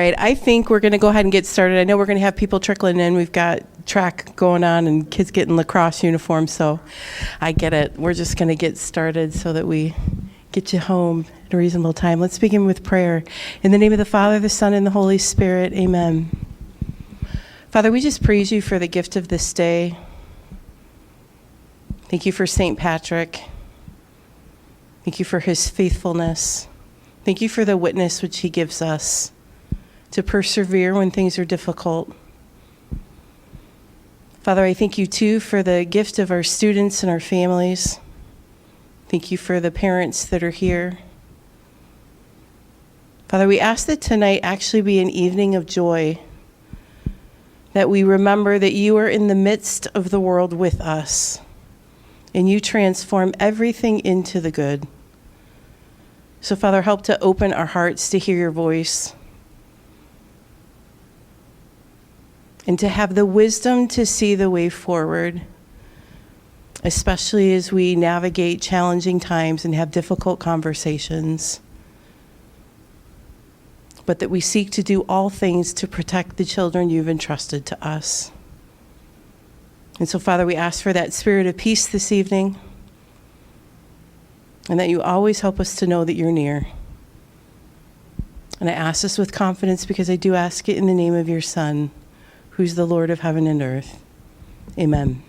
right, I think we're going to go ahead and get started. I know we're going to have people trickling in. We've got track going on and kids getting lacrosse uniforms, so I get it. We're just going to get started so that we get you home at a reasonable time. Let's begin with prayer. In the name of the Father, the Son, and the Holy Spirit, amen. Father, we just praise you for the gift of this day. Thank you for St. Patrick. Thank you for his faithfulness. Thank you for the witness which he gives us to persevere when things are difficult. Father, I thank you too for the gift of our students and our families. Thank you for the parents that are here. Father, we ask that tonight actually be an evening of joy, that we remember that you are in the midst of the world with us, and you transform everything into the good. So, Father, help to open our hearts to hear your voice and to have the wisdom to see the way forward, especially as we navigate challenging times and have difficult conversations, but that we seek to do all things to protect the children you've entrusted to us. And so, Father, we ask for that spirit of peace this evening, and that you always help us to know that you're near. And I ask this with confidence because I do ask it in the name of your Son, who's the Lord of heaven and earth. Amen.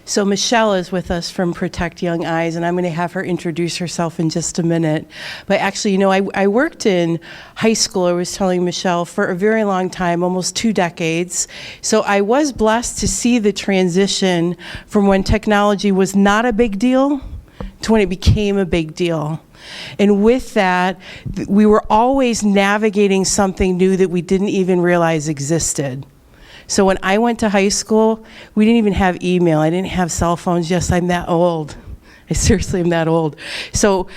So Michelle is with us from Protect Young Eyes, and I'm going to have her introduce herself in just a minute. But actually, you know, I worked in high school, I was telling Michelle, for a very long time, almost 2 decades. So I was blessed to see the transition from when technology was not a big deal to when it became a big deal. And with that, we were always navigating something new that we didn't even realize existed. So when I went to high school, we didn't even have email. I didn't have cell phones. Yes, I'm that old. I seriously am that old. So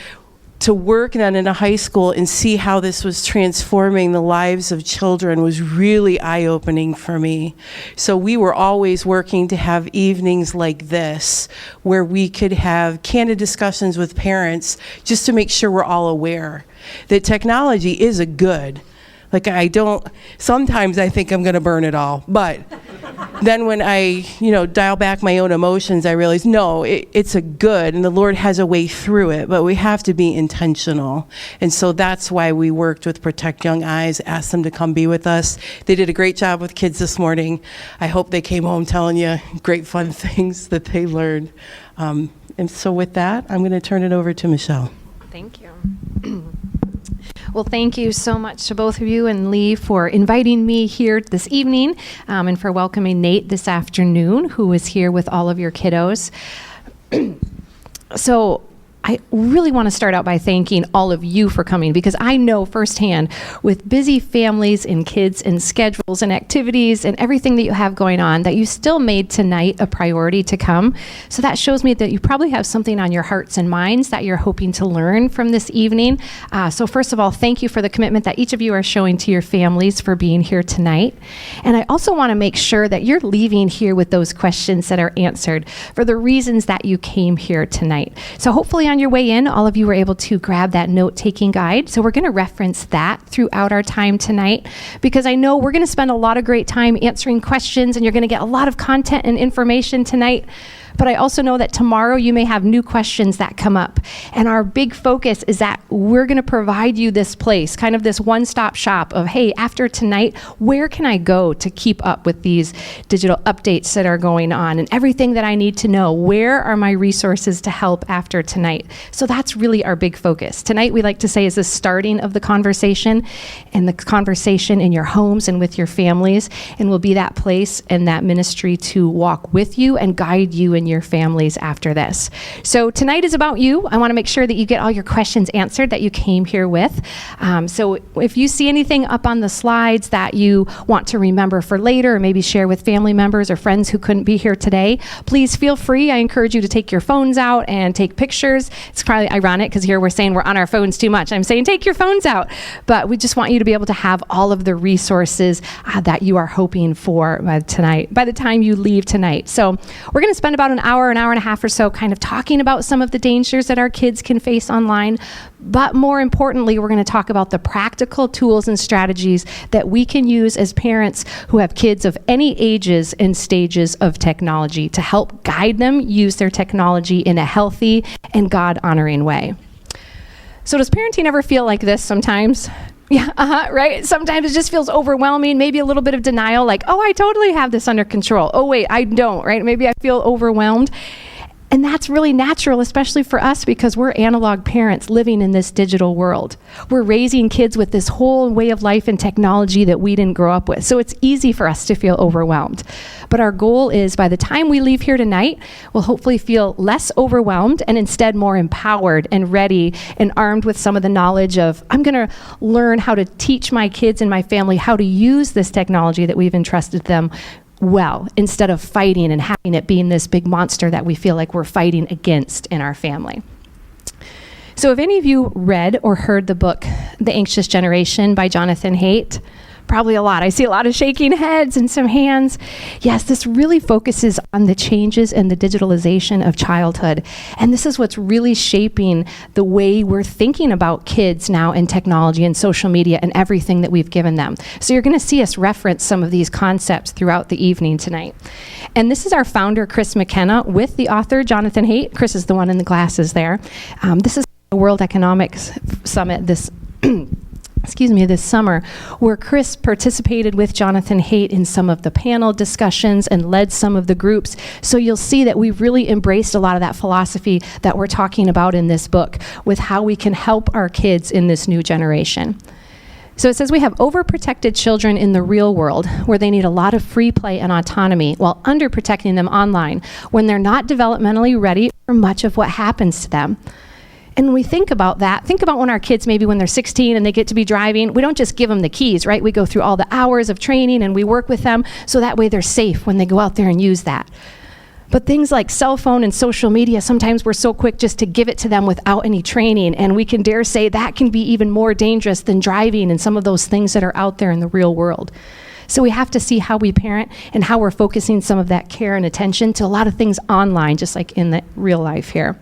to work then in a high school and see how this was transforming the lives of children was really eye-opening for me. So we were always working to have evenings like this where we could have candid discussions with parents just to make sure we're all aware that technology is a good. Like sometimes I think I'm going to burn it all. But then when I, dial back my own emotions, I realize, no, it's a good, and the Lord has a way through it, but we have to be intentional. And so that's why we worked with Protect Young Eyes, asked them to come be with us. They did a great job with kids this morning. I hope they came home telling you great fun things that they learned. And so with that, I'm going to turn it over to Michelle. Thank you. Well, thank you so much to both of you and Lee for inviting me here this evening and for welcoming Nate this afternoon, who is here with all of your kiddos. So I really want to start out by thanking all of you for coming, because I know firsthand with busy families and kids and schedules and activities and everything that you have going on that you still made tonight a priority to come. So that shows me that you probably have something on your hearts and minds that you're hoping to learn from this evening. So first of all, thank you for the commitment that each of you are showing to your families for being here tonight. And I also want to make sure that you're leaving here with those questions that are answered for the reasons that you came here tonight. So hopefully on your way in, all of you were able to grab that note-taking guide. So we're going to reference that throughout our time tonight, because I know we're going to spend a lot of great time answering questions, and you're going to get a lot of content and information tonight. But I also know that tomorrow you may have new questions that come up. And our big focus is that we're going to provide you this place, kind of this one-stop shop of, hey, after tonight, where can I go to keep up with these digital updates that are going on and everything that I need to know? Where are my resources to help after tonight? So that's really our big focus. Tonight, we like to say, is the starting of the conversation, and the conversation in your homes and with your families, and will be that place and that ministry to walk with you and guide you in your families after this. So tonight is about you. I want to make sure that you get all your questions answered that you came here with. So if you see anything up on the slides that you want to remember for later, or maybe share with family members or friends who couldn't be here today, please feel free. I encourage you to take your phones out and take pictures. It's probably ironic because here we're saying we're on our phones too much. I'm saying take your phones out, but we just want you to be able to have all of the resources that you are hoping for by the time you leave tonight. So we're going to spend about an hour and a half or so kind of talking about some of the dangers that our kids can face online. But more importantly, we're going to talk about the practical tools and strategies that we can use as parents who have kids of any ages and stages of technology to help guide them use their technology in a healthy and God-honoring way. So does parenting ever feel like this sometimes? Yeah, right? Sometimes it just feels overwhelming, maybe a little bit of denial, like, oh, I totally have this under control. Oh, wait, I don't, right? Maybe I feel overwhelmed. And that's really natural, especially for us, because we're analog parents living in this digital world. We're raising kids with this whole way of life and technology that we didn't grow up with. So it's easy for us to feel overwhelmed. But our goal is by the time we leave here tonight, we'll hopefully feel less overwhelmed and instead more empowered and ready and armed with some of the knowledge of, I'm going to learn how to teach my kids and my family how to use this technology that we've entrusted them well, instead of fighting and having it being this big monster that we feel like we're fighting against in our family. So have any of you read or heard the book, The Anxious Generation by Jonathan Haidt? Probably a lot. I see a lot of shaking heads and some hands. Yes, this really focuses on the changes in the digitalization of childhood. And this is what's really shaping the way we're thinking about kids now in technology and social media and everything that we've given them. So you're going to see us reference some of these concepts throughout the evening tonight. And this is our founder, Chris McKenna, with the author, Jonathan Haidt. Chris is the one in the glasses there. This is the World Economic Summit this this summer, where Chris participated with Jonathan Haidt in some of the panel discussions and led some of the groups. So you'll see that we've really embraced a lot of that philosophy that we're talking about in this book with how we can help our kids in this new generation. So it says we have overprotected children in the real world where they need a lot of free play and autonomy, while underprotecting them online when they're not developmentally ready for much of what happens to them. And when we think about that, think about when our kids, maybe when they're 16 and they get to be driving, we don't just give them the keys, right? We go through all the hours of training and we work with them so that way they're safe when they go out there and use that. But things like cell phone and social media, sometimes we're so quick just to give it to them without any training. And we can dare say that can be even more dangerous than driving and some of those things that are out there in the real world. So we have to see how we parent and how we're focusing some of that care and attention to a lot of things online, just like in the real life here.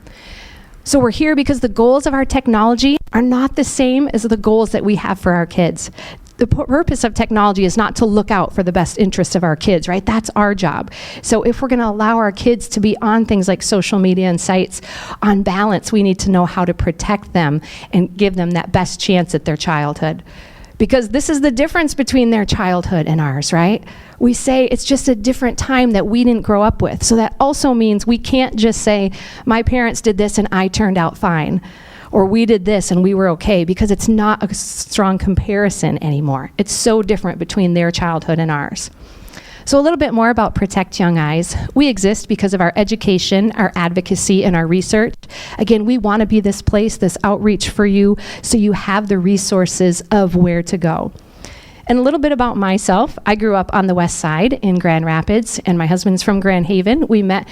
So we're here because the goals of our technology are not the same as the goals that we have for our kids. The purpose of technology is not to look out for the best interests of our kids, right? That's our job. So if we're going to allow our kids to be on things like social media and sites, on balance, we need to know how to protect them and give them that best chance at their childhood. Because this is the difference between their childhood and ours, right? We say it's just a different time that we didn't grow up with. So that also means we can't just say, my parents did this and I turned out fine. Or we did this and we were okay, because it's not a strong comparison anymore. It's so different between their childhood and ours. So a little bit more about Protect Young Eyes. We exist because of our education, our advocacy, and our research. Again, we want to be this place, this outreach for you, so you have the resources of where to go. And a little bit about myself. I grew up on the west side in Grand Rapids, and my husband's from Grand Haven. We met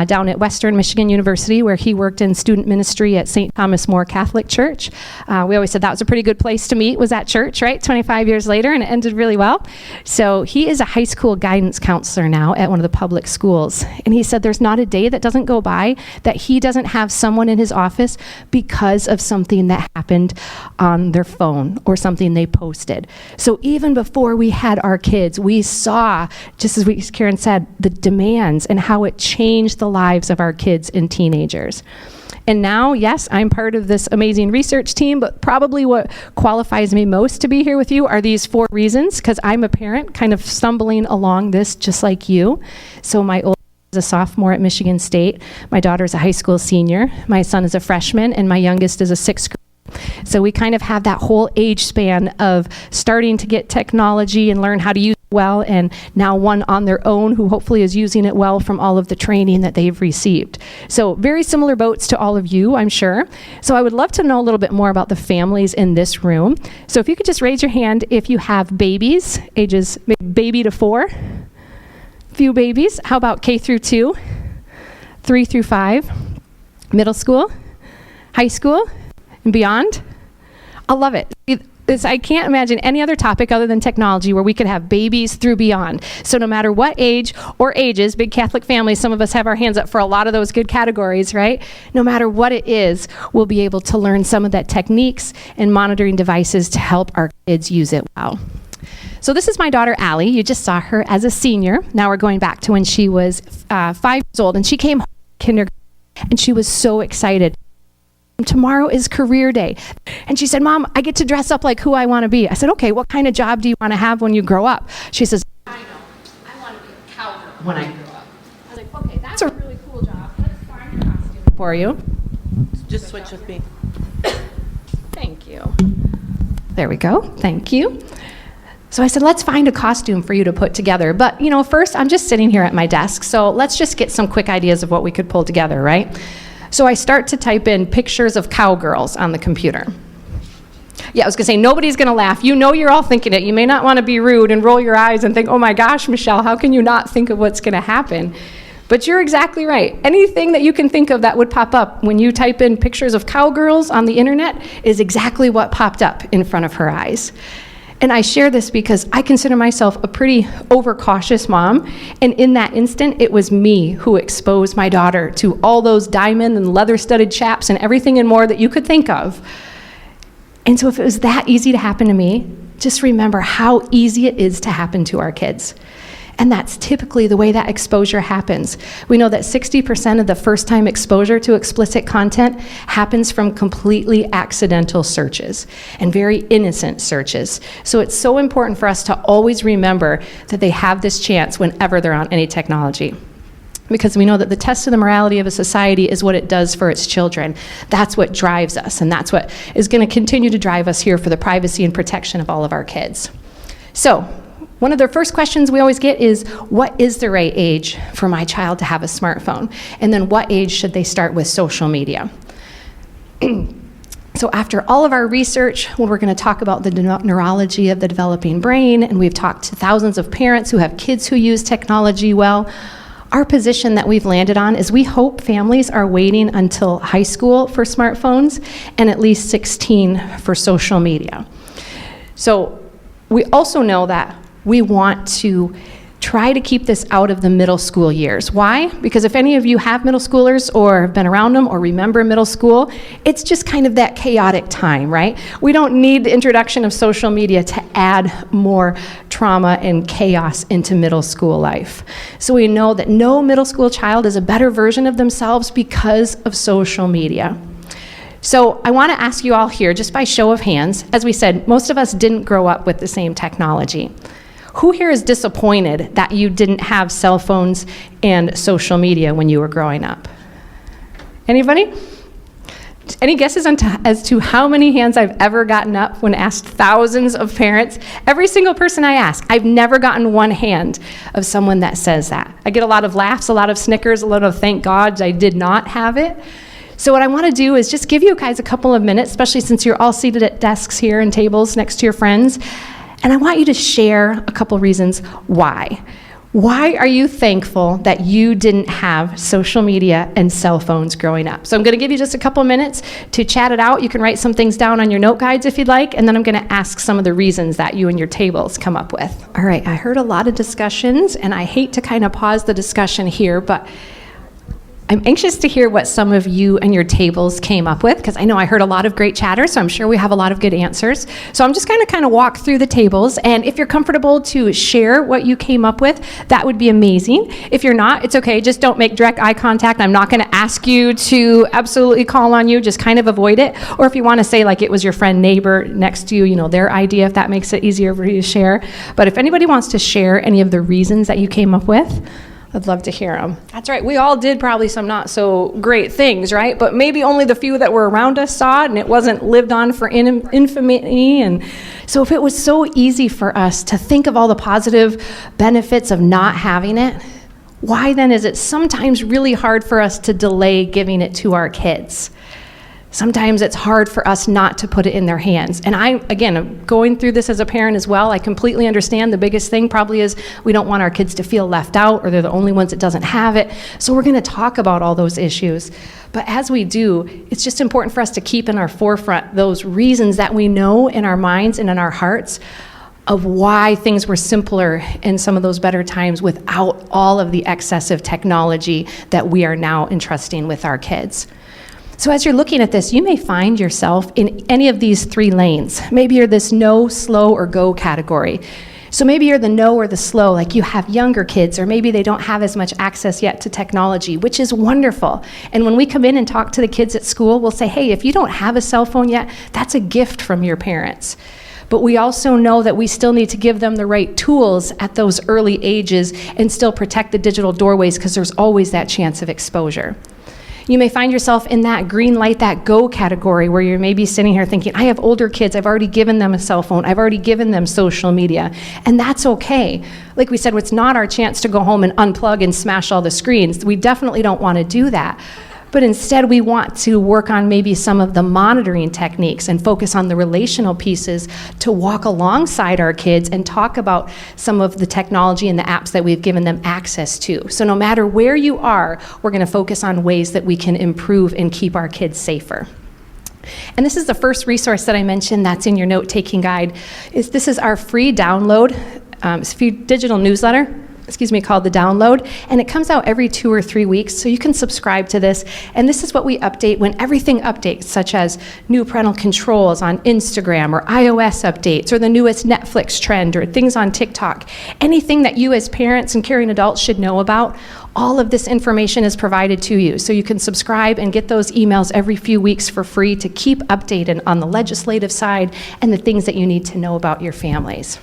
down at Western Michigan University, where he worked in student ministry at St. Thomas More Catholic Church. We always said that was a pretty good place to meet, was at church, right? 25 years later, and it ended really well. So he is a high school guidance counselor now at one of the public schools. And he said there's not a day that doesn't go by that he doesn't have someone in his office because of something that happened on their phone or something they posted. So even before we had our kids, we saw, just as Karen said, the demands and how it changed the lives of our kids and teenagers. And now, yes, I'm part of this amazing research team, but probably what qualifies me most to be here with you are these 4 reasons, because I'm a parent kind of stumbling along this just like you. So my oldest is a sophomore at Michigan State, my daughter is a high school senior, my son is a freshman, and my youngest is a 6th grader. So we kind of have that whole age span of starting to get technology and learn how to use it well, and now one on their own who hopefully is using it well from all of the training that they've received. So very similar boats to all of you, I'm sure. So I would love to know a little bit more about the families in this room. So if you could just raise your hand if you have babies, ages maybe baby to 4. Few babies. How about K through 2, 3 through 5, middle school, high school, and beyond? I love it. I can't imagine any other topic other than technology where we could have babies through beyond. So no matter what age or ages, big Catholic families, some of us have our hands up for a lot of those good categories, right? No matter what it is, we'll be able to learn some of that techniques and monitoring devices to help our kids use it well. So this is my daughter, Allie. You just saw her as a senior. Now we're going back to when she was 5 years old, and she came home from kindergarten, and she was so excited. Tomorrow is career day. And she said, Mom, I get to dress up like who I want to be. I said, okay, what kind of job do you want to have when you grow up? She says, I know, I want to be a cowgirl when I grow up. I was like, okay, that's a really cool job. Let's find a costume for you. Just switch with me. Thank you. There we go. Thank you. So I said, let's find a costume for you to put together. But, first, I'm just sitting here at my desk, so let's just get some quick ideas of what we could pull together, right? So I start to type in pictures of cowgirls on the computer. Yeah, I was going to say, nobody's going to laugh. You're all thinking it. You may not want to be rude and roll your eyes and think, oh my gosh, Michelle, how can you not think of what's going to happen? But you're exactly right. Anything that you can think of that would pop up when you type in pictures of cowgirls on the internet is exactly what popped up in front of her eyes. And I share this because I consider myself a pretty overcautious mom. And in that instant, it was me who exposed my daughter to all those diamond and leather-studded chaps and everything and more that you could think of. And so if it was that easy to happen to me, just remember how easy it is to happen to our kids. And that's typically the way that exposure happens. We know that 60% of the first-time exposure to explicit content happens from completely accidental searches and very innocent searches. So it's so important for us to always remember that they have this chance whenever they're on any technology. Because we know that the test of the morality of a society is what it does for its children. That's what drives us, and that's what is going to continue to drive us here for the privacy and protection of all of our kids. So, one of the first questions we always get is, what is the right age for my child to have a smartphone? And then what age should they start with social media? So after all of our research, when we're going to talk about the neurology of the developing brain, and we've talked to thousands of parents who have kids who use technology well, our position that we've landed on is we hope families are waiting until high school for smartphones and at least 16 for social media. So we also know that we want to try to keep this out of the middle school years. Why? Because if any of you have middle schoolers or have been around them or remember middle school, it's just kind of that chaotic time, right? We don't need the introduction of social media to add more trauma and chaos into middle school life. So we know that no middle school child is a better version of themselves because of social media. So I want to ask you all here, just by show of hands, as we said, most of us didn't grow up with the same technology. Who here is disappointed that you didn't have cell phones and social media when you were growing up? Anybody? Any guesses as to how many hands I've ever gotten up when asked thousands of parents? Every single person I ask, I've never gotten one hand of someone that says that. I get a lot of laughs, a lot of snickers, a lot of thank God I did not have it. So what I want to do is just give you guys a couple of minutes, especially since you're all seated at desks here and tables next to your friends. And I want you to share a couple reasons why. Why are you thankful that you didn't have social media and cell phones growing up? So I'm going to give you just a couple minutes to chat it out. You can write some things down on your note guides if you'd like, and then I'm going to ask some of the reasons that you and your tables come up with. All right, I heard a lot of discussions, and I hate to kind of pause the discussion here, but I'm anxious to hear what some of you and your tables came up with, because I know I heard a lot of great chatter, so I'm sure we have a lot of good answers. So I'm just going to kind of walk through the tables, and if you're comfortable to share what you came up with, that would be amazing. If you're not, it's okay. Just don't make direct eye contact. I'm not going to ask you to absolutely call on you. Just kind of avoid it. Or if you want to say like it was your friend, neighbor next to you, you know, their idea, if that makes it easier for you to share. But if anybody wants to share any of the reasons that you came up with, I'd love to hear them. That's right. We all did probably some not so great things, right? But maybe only the few that were around us saw it, and it wasn't lived on for infamy. And so if it was so easy for us to think of all the positive benefits of not having it, why then is it sometimes really hard for us to delay giving it to our kids? Sometimes it's hard for us not to put it in their hands. And I'm going through this as a parent as well. I completely understand the biggest thing probably is we don't want our kids to feel left out or they're the only ones that doesn't have it. So we're going to talk about all those issues. But as we do, it's just important for us to keep in our forefront those reasons that we know in our minds and in our hearts of why things were simpler in some of those better times without all of the excessive technology that we are now entrusting with our kids. So as you're looking at this, you may find yourself in any of these 3 lanes. Maybe you're this no, slow, or go category. So maybe you're the no or the slow, like you have younger kids, or maybe they don't have as much access yet to technology, which is wonderful. And when we come in and talk to the kids at school, we'll say, hey, if you don't have a cell phone yet, that's a gift from your parents. But we also know that we still need to give them the right tools at those early ages and still protect the digital doorways because there's always that chance of exposure. You may find yourself in that green light, that go category where you're maybe sitting here thinking, I have older kids, I've already given them a cell phone, I've already given them social media, and that's okay. Like we said, it's not our chance to go home and unplug and smash all the screens. We definitely don't want to do that. But instead, we want to work on maybe some of the monitoring techniques and focus on the relational pieces to walk alongside our kids and talk about some of the technology and the apps that we've given them access to. So no matter where you are, we're going to focus on ways that we can improve and keep our kids safer. And this is the first resource that I mentioned that's in your note-taking guide. This is our free download. It's a free digital newsletter. Called The Download, and it comes out every 2 or 3 weeks, so you can subscribe to this. And this is what we update when everything updates, such as new parental controls on Instagram or iOS updates or the newest Netflix trend or things on TikTok. Anything that you as parents and caring adults should know about, all of this information is provided to you. So you can subscribe and get those emails every few weeks for free to keep updated on the legislative side and the things that you need to know about your families.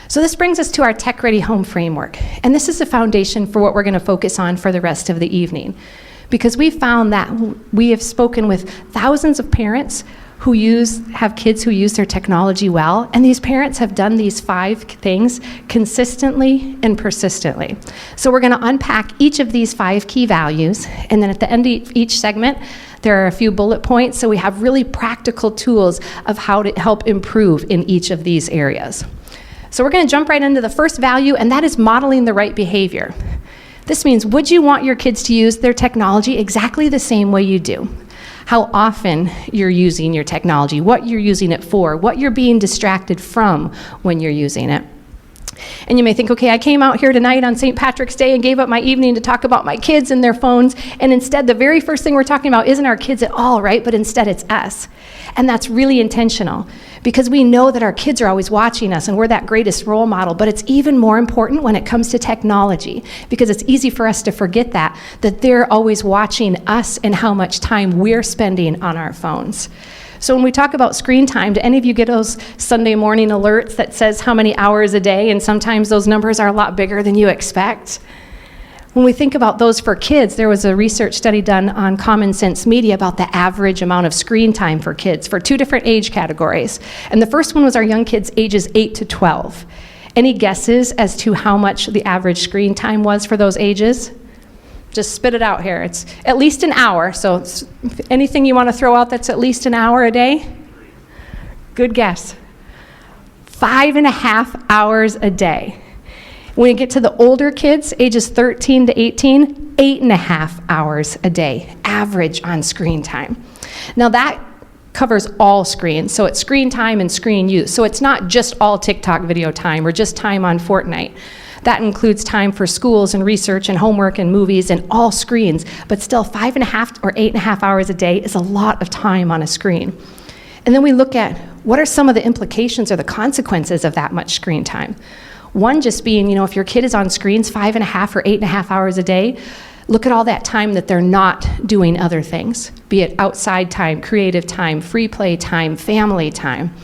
So this brings us to our Tech Ready Home Framework. And this is the foundation for what we're going to focus on for the rest of the evening. Because we found that we have spoken with thousands of parents who have kids who use their technology well, and these parents have done these 5 things consistently and persistently. So we're going to unpack each of these 5 key values, and then at the end of each segment, there are a few bullet points, so we have really practical tools of how to help improve in each of these areas. So we're going to jump right into the first value, and that is modeling the right behavior. This means, would you want your kids to use their technology exactly the same way you do? How often you're using your technology, what you're using it for, what you're being distracted from when you're using it. And you may think, okay, I came out here tonight on St. Patrick's Day and gave up my evening to talk about my kids and their phones, and instead the very first thing we're talking about isn't our kids at all, right? But instead it's us. And that's really intentional because we know that our kids are always watching us and we're that greatest role model, but it's even more important when it comes to technology because it's easy for us to forget that they're always watching us and how much time we're spending on our phones. So when we talk about screen time, do any of you get those Sunday morning alerts that says how many hours a day, and sometimes those numbers are a lot bigger than you expect? When we think about those for kids, there was a research study done on Common Sense Media about the average amount of screen time for kids for 2 different age categories. And the first one was our young kids ages 8 to 12. Any guesses as to how much the average screen time was for those ages? Just spit it out here. It's at least an hour. So anything you want to throw out that's at least an hour a day? Good guess. 5.5 hours a day. When you get to the older kids, ages 13 to 18, 8.5 hours a day, average on screen time. Now that covers all screens, so it's screen time and screen use. So it's not just all TikTok video time or just time on Fortnite. That includes time for schools and research and homework and movies and all screens, but still 5.5 or 8.5 hours a day is a lot of time on a screen. And then we look at what are some of the implications or the consequences of that much screen time. One just being, if your kid is on screens 5.5 or 8.5 hours a day, look at all that time that they're not doing other things, be it outside time, creative time, free play time, family time.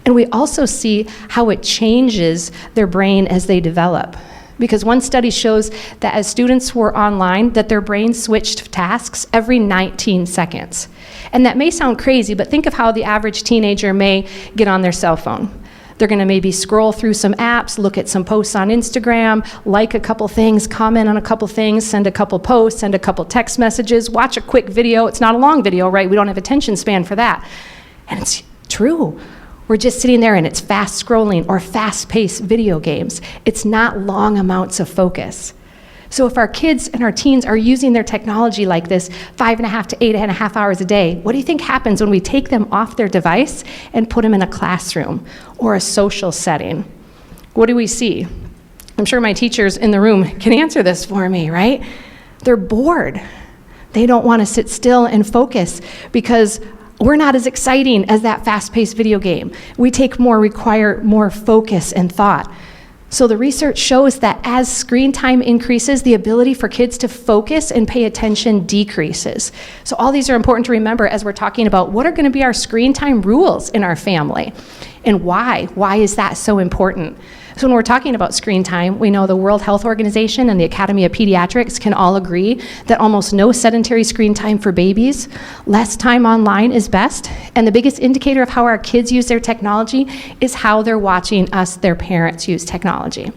And we also see how it changes their brain as they develop. Because one study shows that as students were online, that their brain switched tasks every 19 seconds. And that may sound crazy, but think of how the average teenager may get on their cell phone. They're going to maybe scroll through some apps, look at some posts on Instagram, like a couple things, comment on a couple things, send a couple posts, send a couple text messages, watch a quick video. It's not a long video, right? We don't have attention span for that. And it's true. We're just sitting there and it's fast scrolling or fast-paced video games. It's not long amounts of focus. So if our kids and our teens are using their technology like this 5.5 to 8.5 hours a day, what do you think happens when we take them off their device and put them in a classroom or a social setting? What do we see? I'm sure my teachers in the room can answer this for me, right? They're bored. They don't want to sit still and focus because we're not as exciting as that fast-paced video game. We require more focus and thought. So the research shows that as screen time increases, the ability for kids to focus and pay attention decreases. So all these are important to remember as we're talking about what are going to be our screen time rules in our family and why. Why is that so important? So when we're talking about screen time, we know the World Health Organization and the Academy of Pediatrics can all agree that almost no sedentary screen time for babies. Less time online is best. And the biggest indicator of how our kids use their technology is how they're watching us, their parents, use technology.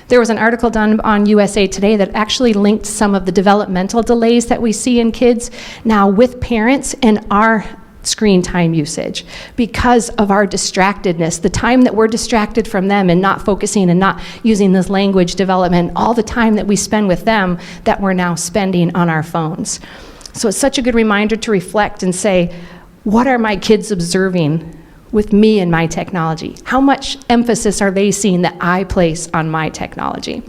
There was an article done on USA Today that actually linked some of the developmental delays that we see in kids now with parents and our screen time usage because of our distractedness, the time that we're distracted from them and not focusing and not using this language development, all the time that we spend with them that we're now spending on our phones. So it's such a good reminder to reflect and say, what are my kids observing with me and my technology? How much emphasis are they seeing that I place on my technology?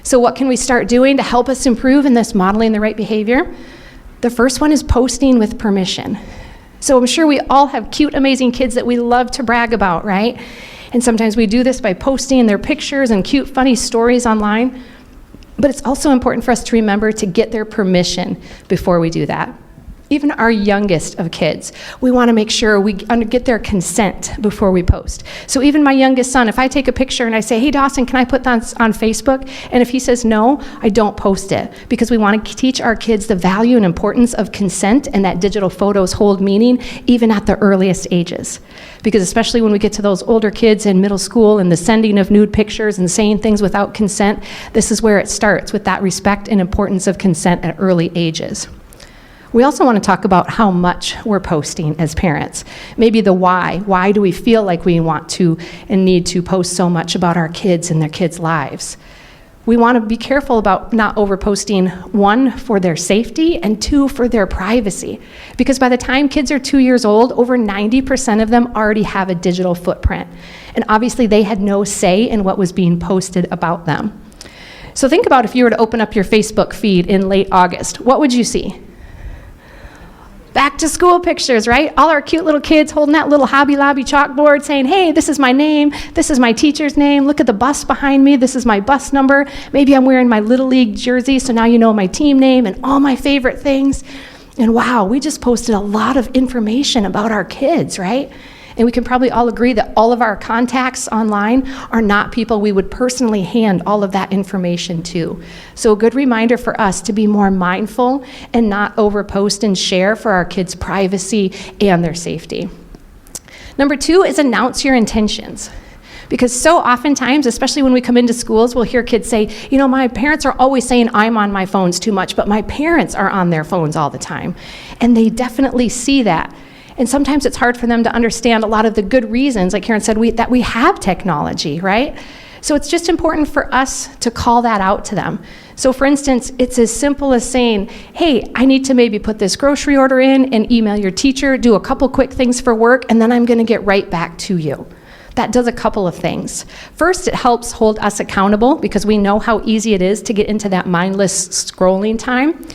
So what can we start doing to help us improve in this modeling the right behavior? The first one is posting with permission. So I'm sure we all have cute, amazing kids that we love to brag about, right? And sometimes we do this by posting their pictures and cute, funny stories online. But it's also important for us to remember to get their permission before we do that. Even our youngest of kids, we want to make sure we get their consent before we post. So even my youngest son, if I take a picture and I say, hey Dawson, can I put that on Facebook? And if he says no, I don't post it because we want to teach our kids the value and importance of consent and that digital photos hold meaning even at the earliest ages. Because especially when we get to those older kids in middle school and the sending of nude pictures and saying things without consent, this is where it starts with that respect and importance of consent at early ages. We also want to talk about how much we're posting as parents. Maybe the why. Why do we feel like we want to and need to post so much about our kids and their kids' lives? We want to be careful about not overposting, one, for their safety, and two, for their privacy. Because by the time kids are 2 years old, over 90% of them already have a digital footprint. And obviously they had no say in what was being posted about them. So think about if you were to open up your Facebook feed in late August, what would you see? Back to school pictures, right? All our cute little kids holding that little Hobby Lobby chalkboard saying, hey, this is my name, this is my teacher's name, look at the bus behind me, this is my bus number. Maybe I'm wearing my Little League jersey, so now you know my team name and all my favorite things. And wow, we just posted a lot of information about our kids, right? And we can probably all agree that all of our contacts online are not people we would personally hand all of that information to. So a good reminder for us to be more mindful and not overpost and share for our kids' privacy and their safety. Number 2 is announce your intentions. Because so oftentimes, especially when we come into schools, we'll hear kids say, you know, my parents are always saying I'm on my phones too much, but my parents are on their phones all the time. And they definitely see that. And sometimes it's hard for them to understand a lot of the good reasons, like Karen said, that we have technology, right? So it's just important for us to call that out to them. So for instance, it's as simple as saying, hey, I need to maybe put this grocery order in and email your teacher, do a couple quick things for work, and then I'm going to get right back to you. That does a couple of things. First, it helps hold us accountable because we know how easy it is to get into that mindless scrolling time.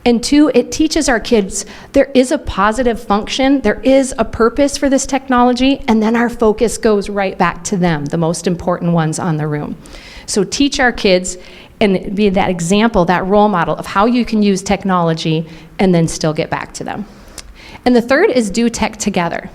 And 2, it teaches our kids there is a positive function, there is a purpose for this technology, and then our focus goes right back to them, the most important ones on the room. So teach our kids and be that example, that role model of how you can use technology and then still get back to them. And the third is do tech together.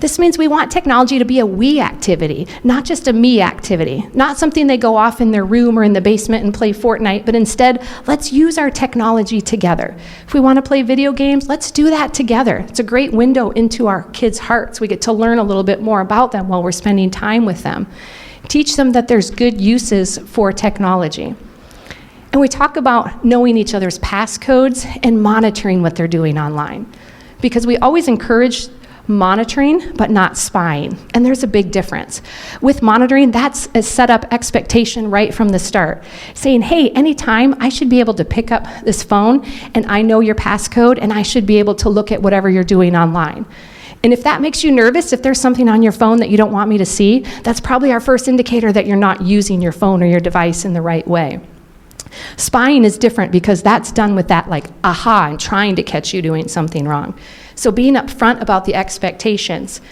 This means we want technology to be a we activity, not just a me activity, not something they go off in their room or in the basement and play Fortnite, but instead, let's use our technology together. If we want to play video games, let's do that together. It's a great window into our kids' hearts. We get to learn a little bit more about them while we're spending time with them. Teach them that there's good uses for technology. And we talk about knowing each other's passcodes and monitoring what they're doing online. Because we always encourage monitoring, but not spying. And there's a big difference. With monitoring, that's a set up expectation right from the start. Saying, hey, anytime I should be able to pick up this phone and I know your passcode and I should be able to look at whatever you're doing online. And if that makes you nervous, if there's something on your phone that you don't want me to see, that's probably our first indicator that you're not using your phone or your device in the right way. Spying is different because that's done with that like, aha, I'm trying to catch you doing something wrong. So being upfront about the expectations.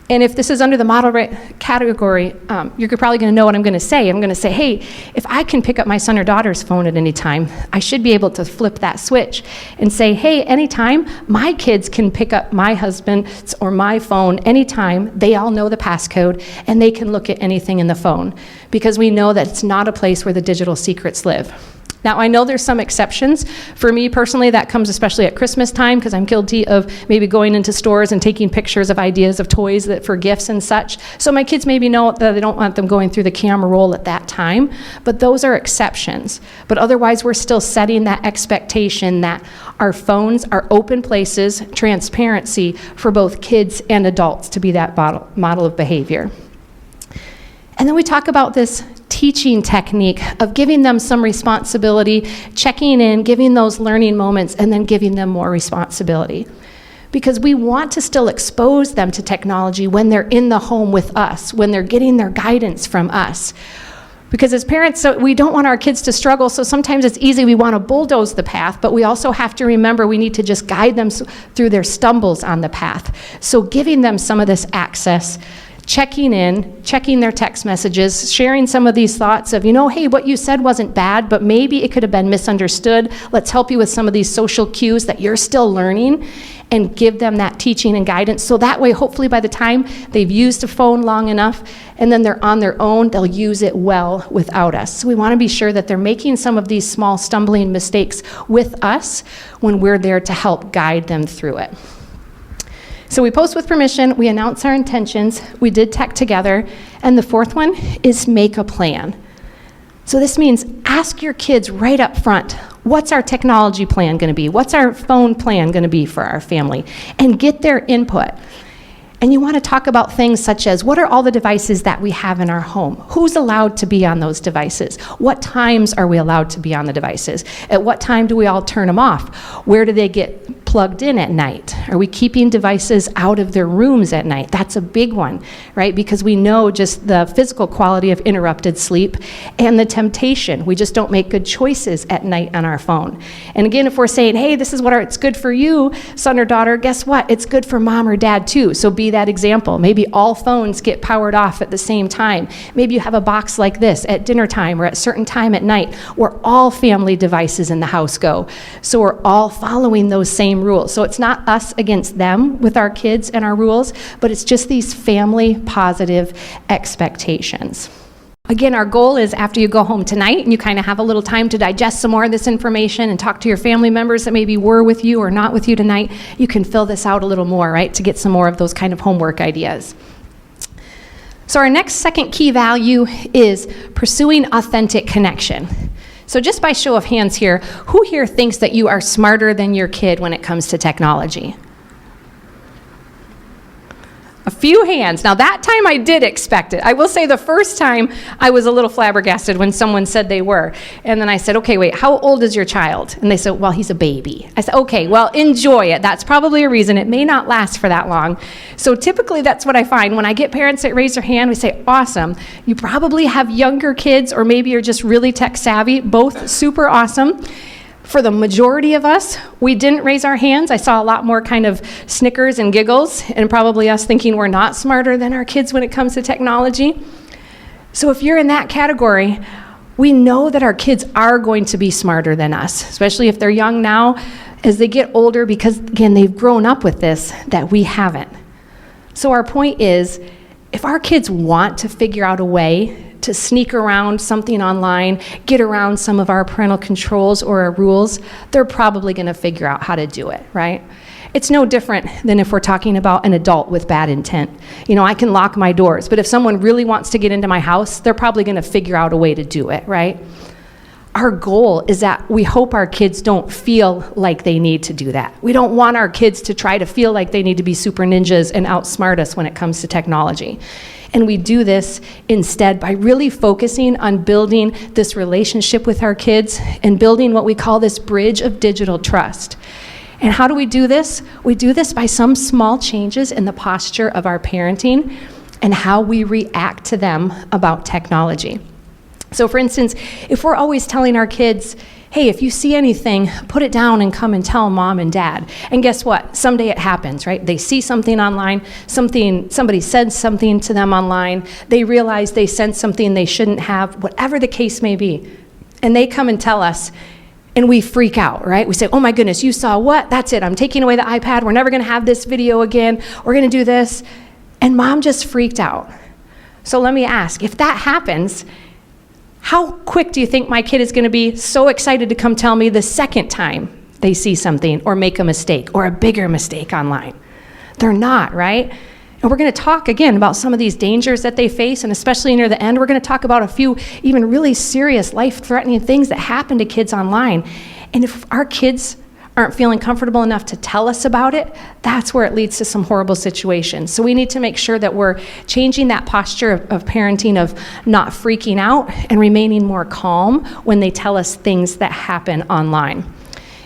And if this is under the model category, you're probably going to know what I'm going to say. I'm going to say, hey, if I can pick up my son or daughter's phone at any time, I should be able to flip that switch and say, hey, anytime, my kids can pick up my husband's or my phone anytime. They all know the passcode, and they can look at anything in the phone because we know that it's not a place where the digital secrets live. Now, I know there's some exceptions. For me personally, that comes especially at Christmas time because I'm guilty of maybe going into stores and taking pictures of ideas of toys that for gifts and such. So my kids maybe know that I don't want them going through the camera roll at that time, but those are exceptions. But otherwise, we're still setting that expectation that our phones are open places, transparency for both kids and adults to be that model of behavior. And then we talk about this teaching technique of giving them some responsibility, checking in, giving those learning moments, and then giving them more responsibility. Because we want to still expose them to technology when they're in the home with us, when they're getting their guidance from us. Because as parents, we don't want our kids to struggle, so sometimes it's easy, we want to bulldoze the path, but we also have to remember we need to just guide them through their stumbles on the path. So giving them some of this access, checking in, checking their text messages, sharing some of these thoughts of, hey, what you said wasn't bad, but maybe it could have been misunderstood. Let's help you with some of these social cues that you're still learning, and give them that teaching and guidance. So that way, hopefully by the time they've used a phone long enough and then they're on their own, they'll use it well without us. So we want to be sure that they're making some of these small stumbling mistakes with us when we're there to help guide them through it. So we post with permission, we announce our intentions, we did tech together, and the fourth one is make a plan. So this means ask your kids right up front, what's our technology plan going to be? What's our phone plan going to be for our family? And get their input. And you want to talk about things such as, what are all the devices that we have in our home? Who's allowed to be on those devices? What times are we allowed to be on the devices? At what time do we all turn them off? Where do they get plugged in at night? Are we keeping devices out of their rooms at night? That's a big one, right? Because we know just the physical quality of interrupted sleep and the temptation. We just don't make good choices at night on our phone. And again, if we're saying, hey, this is what it's good for you, son or daughter, guess what? It's good for mom or dad too. So be that example. Maybe all phones get powered off at the same time. Maybe you have a box like this at dinner time or at a certain time at night where all family devices in the house go. So we're all following those same rules. So it's not us against them with our kids and our rules, but it's just these family positive expectations. Again, our goal is after you go home tonight and you kind of have a little time to digest some more of this information and talk to your family members that maybe were with you or not with you tonight, you can fill this out a little more, right, to get some more of those kind of homework ideas. So our next second key value is pursuing authentic connection. So just by show of hands here, who here thinks that you are smarter than your kid when it comes to technology? A few hands. Now that time I did expect it. I will say the first time I was a little flabbergasted when someone said they were. And then I said, okay, wait, how old is your child? And they said, well, he's a baby. I said, okay, well, enjoy it. That's probably a reason. It may not last for that long. So typically that's what I find. When I get parents that raise their hand, we say, awesome. You probably have younger kids or maybe you're just really tech savvy. Both super awesome. For the majority of us, we didn't raise our hands. I saw a lot more kind of snickers and giggles, and probably us thinking we're not smarter than our kids when it comes to technology. So if you're in that category, we know that our kids are going to be smarter than us, especially if they're young now, as they get older, because again, they've grown up with this that we haven't. So our point is, if our kids want to figure out a way to sneak around something online, get around some of our parental controls or our rules, they're probably going to figure out how to do it, right? It's no different than if we're talking about an adult with bad intent. You know, I can lock my doors, but if someone really wants to get into my house, they're probably going to figure out a way to do it, right? Our goal is that we hope our kids don't feel like they need to do that. We don't want our kids to try to feel like they need to be super ninjas and outsmart us when it comes to technology. And we do this instead by really focusing on building this relationship with our kids and building what we call this bridge of digital trust. And how do we do this? We do this by some small changes in the posture of our parenting and how we react to them about technology. So for instance, if we're always telling our kids, hey, if you see anything, put it down and come and tell mom and dad. And guess what? Someday it happens, right? They see something online, somebody said something to them online, they realize they sent something they shouldn't have, whatever the case may be. And they come and tell us, and we freak out, right? We say, oh my goodness, you saw what? That's it, I'm taking away the iPad, we're never gonna have this video again, we're gonna do this. And mom just freaked out. So let me ask, if that happens, how quick do you think my kid is gonna be so excited to come tell me the second time they see something or make a mistake or a bigger mistake online? They're not, right? And we're going to talk again about some of these dangers that they face, and especially near the end, we're going to talk about a few even really serious life-threatening things that happen to kids online. And if our kids aren't feeling comfortable enough to tell us about it, that's where it leads to some horrible situations. So we need to make sure that we're changing that posture of parenting, of not freaking out and remaining more calm when they tell us things that happen online.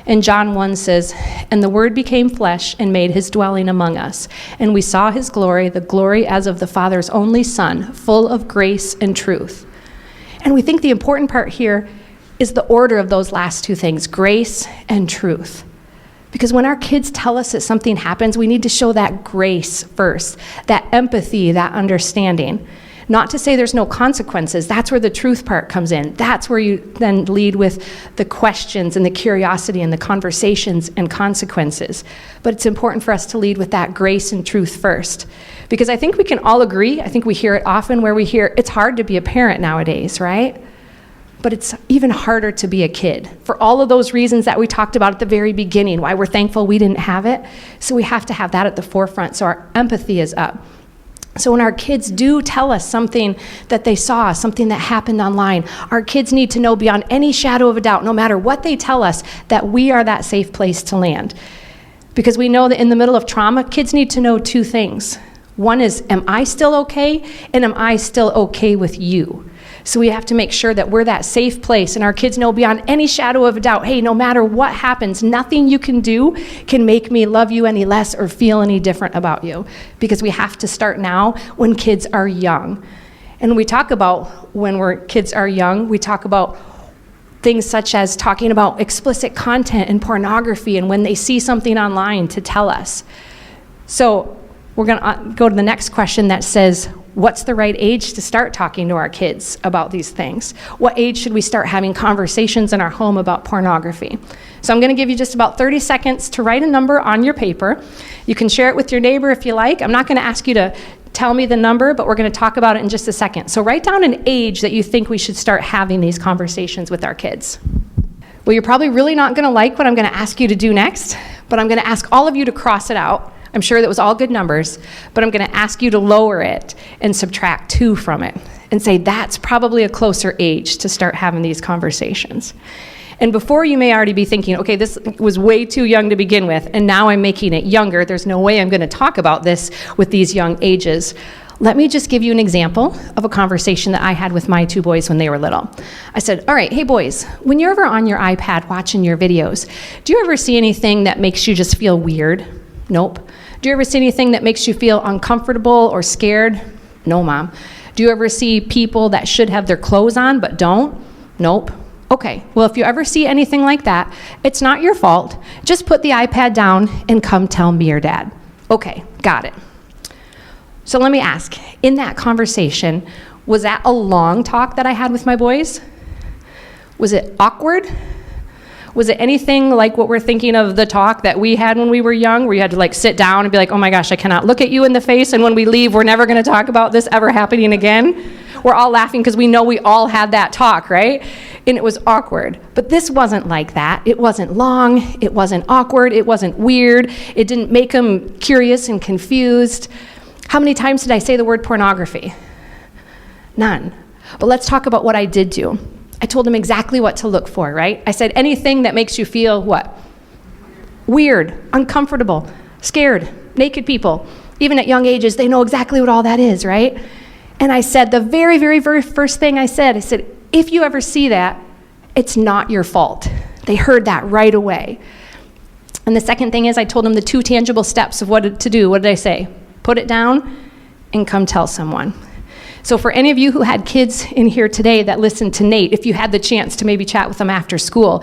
And John 1 says, and the Word became flesh and made his dwelling among us. And we saw his glory, the glory as of the Father's only Son, full of grace and truth. And we think the important part here is the order of those last two things, grace and truth. Because when our kids tell us that something happens, we need to show that grace first, that empathy, that understanding. Not to say there's no consequences. That's where the truth part comes in. That's where you then lead with the questions and the curiosity and the conversations and consequences. But it's important for us to lead with that grace and truth first. Because I think we can all agree, I think we hear it often where we hear, it's hard to be a parent nowadays, right? But it's even harder to be a kid. For all of those reasons that we talked about at the very beginning, why we're thankful we didn't have it. So we have to have that at the forefront so our empathy is up. So when our kids do tell us something that they saw, something that happened online, our kids need to know beyond any shadow of a doubt, no matter what they tell us, that we are that safe place to land. Because we know that in the middle of trauma, kids need to know two things. One is, am I still okay? And am I still okay with you? So we have to make sure that we're that safe place and our kids know beyond any shadow of a doubt, hey, no matter what happens, nothing you can do can make me love you any less or feel any different about you. Because we have to start now when kids are young. And we talk about when kids are young, we talk about things such as talking about explicit content and pornography and when they see something online to tell us. So we're gonna go to the next question that says, what's the right age to start talking to our kids about these things? What age should we start having conversations in our home about pornography? So I'm going to give you just about 30 seconds to write a number on your paper. You can share it with your neighbor if you like. I'm not going to ask you to tell me the number, but we're going to talk about it in just a second. So write down an age that you think we should start having these conversations with our kids. Well, you're probably really not going to like what I'm going to ask you to do next, but I'm going to ask all of you to cross it out. I'm sure that was all good numbers, but I'm going to ask you to lower it and subtract 2 from it and say that's probably a closer age to start having these conversations. And before you may already be thinking, okay, this was way too young to begin with, and now I'm making it younger. There's no way I'm going to talk about this with these young ages. Let me just give you an example of a conversation that I had with my 2 boys when they were little. I said, all right, hey boys, when you're ever on your iPad watching your videos, do you ever see anything that makes you just feel weird? Nope. Do you ever see anything that makes you feel uncomfortable or scared? No, Mom. Do you ever see people that should have their clothes on but don't? Nope. Okay, well, if you ever see anything like that, it's not your fault. Just put the iPad down and come tell me or Dad. Okay, got it. So let me ask, in that conversation, was that a long talk that I had with my boys? Was it awkward? Was it anything like what we're thinking of the talk that we had when we were young, where you had to like sit down and be like, oh my gosh, I cannot look at you in the face, and when we leave, we're never going to talk about this ever happening again? We're all laughing because we know we all had that talk, right? And it was awkward. But this wasn't like that. It wasn't long. It wasn't awkward. It wasn't weird. It didn't make them curious and confused. How many times did I say the word pornography? None. But let's talk about what I did do. I told them exactly what to look for, right? I said anything that makes you feel what? Weird, uncomfortable, scared, naked people. Even at young ages, they know exactly what all that is, right? And I said, the very, very, very first thing I said, if you ever see that, it's not your fault. They heard that right away. And the second thing is I told them the 2 tangible steps of what to do. What did I say? Put it down and come tell someone. So for any of you who had kids in here today that listened to Nate, if you had the chance to maybe chat with them after school,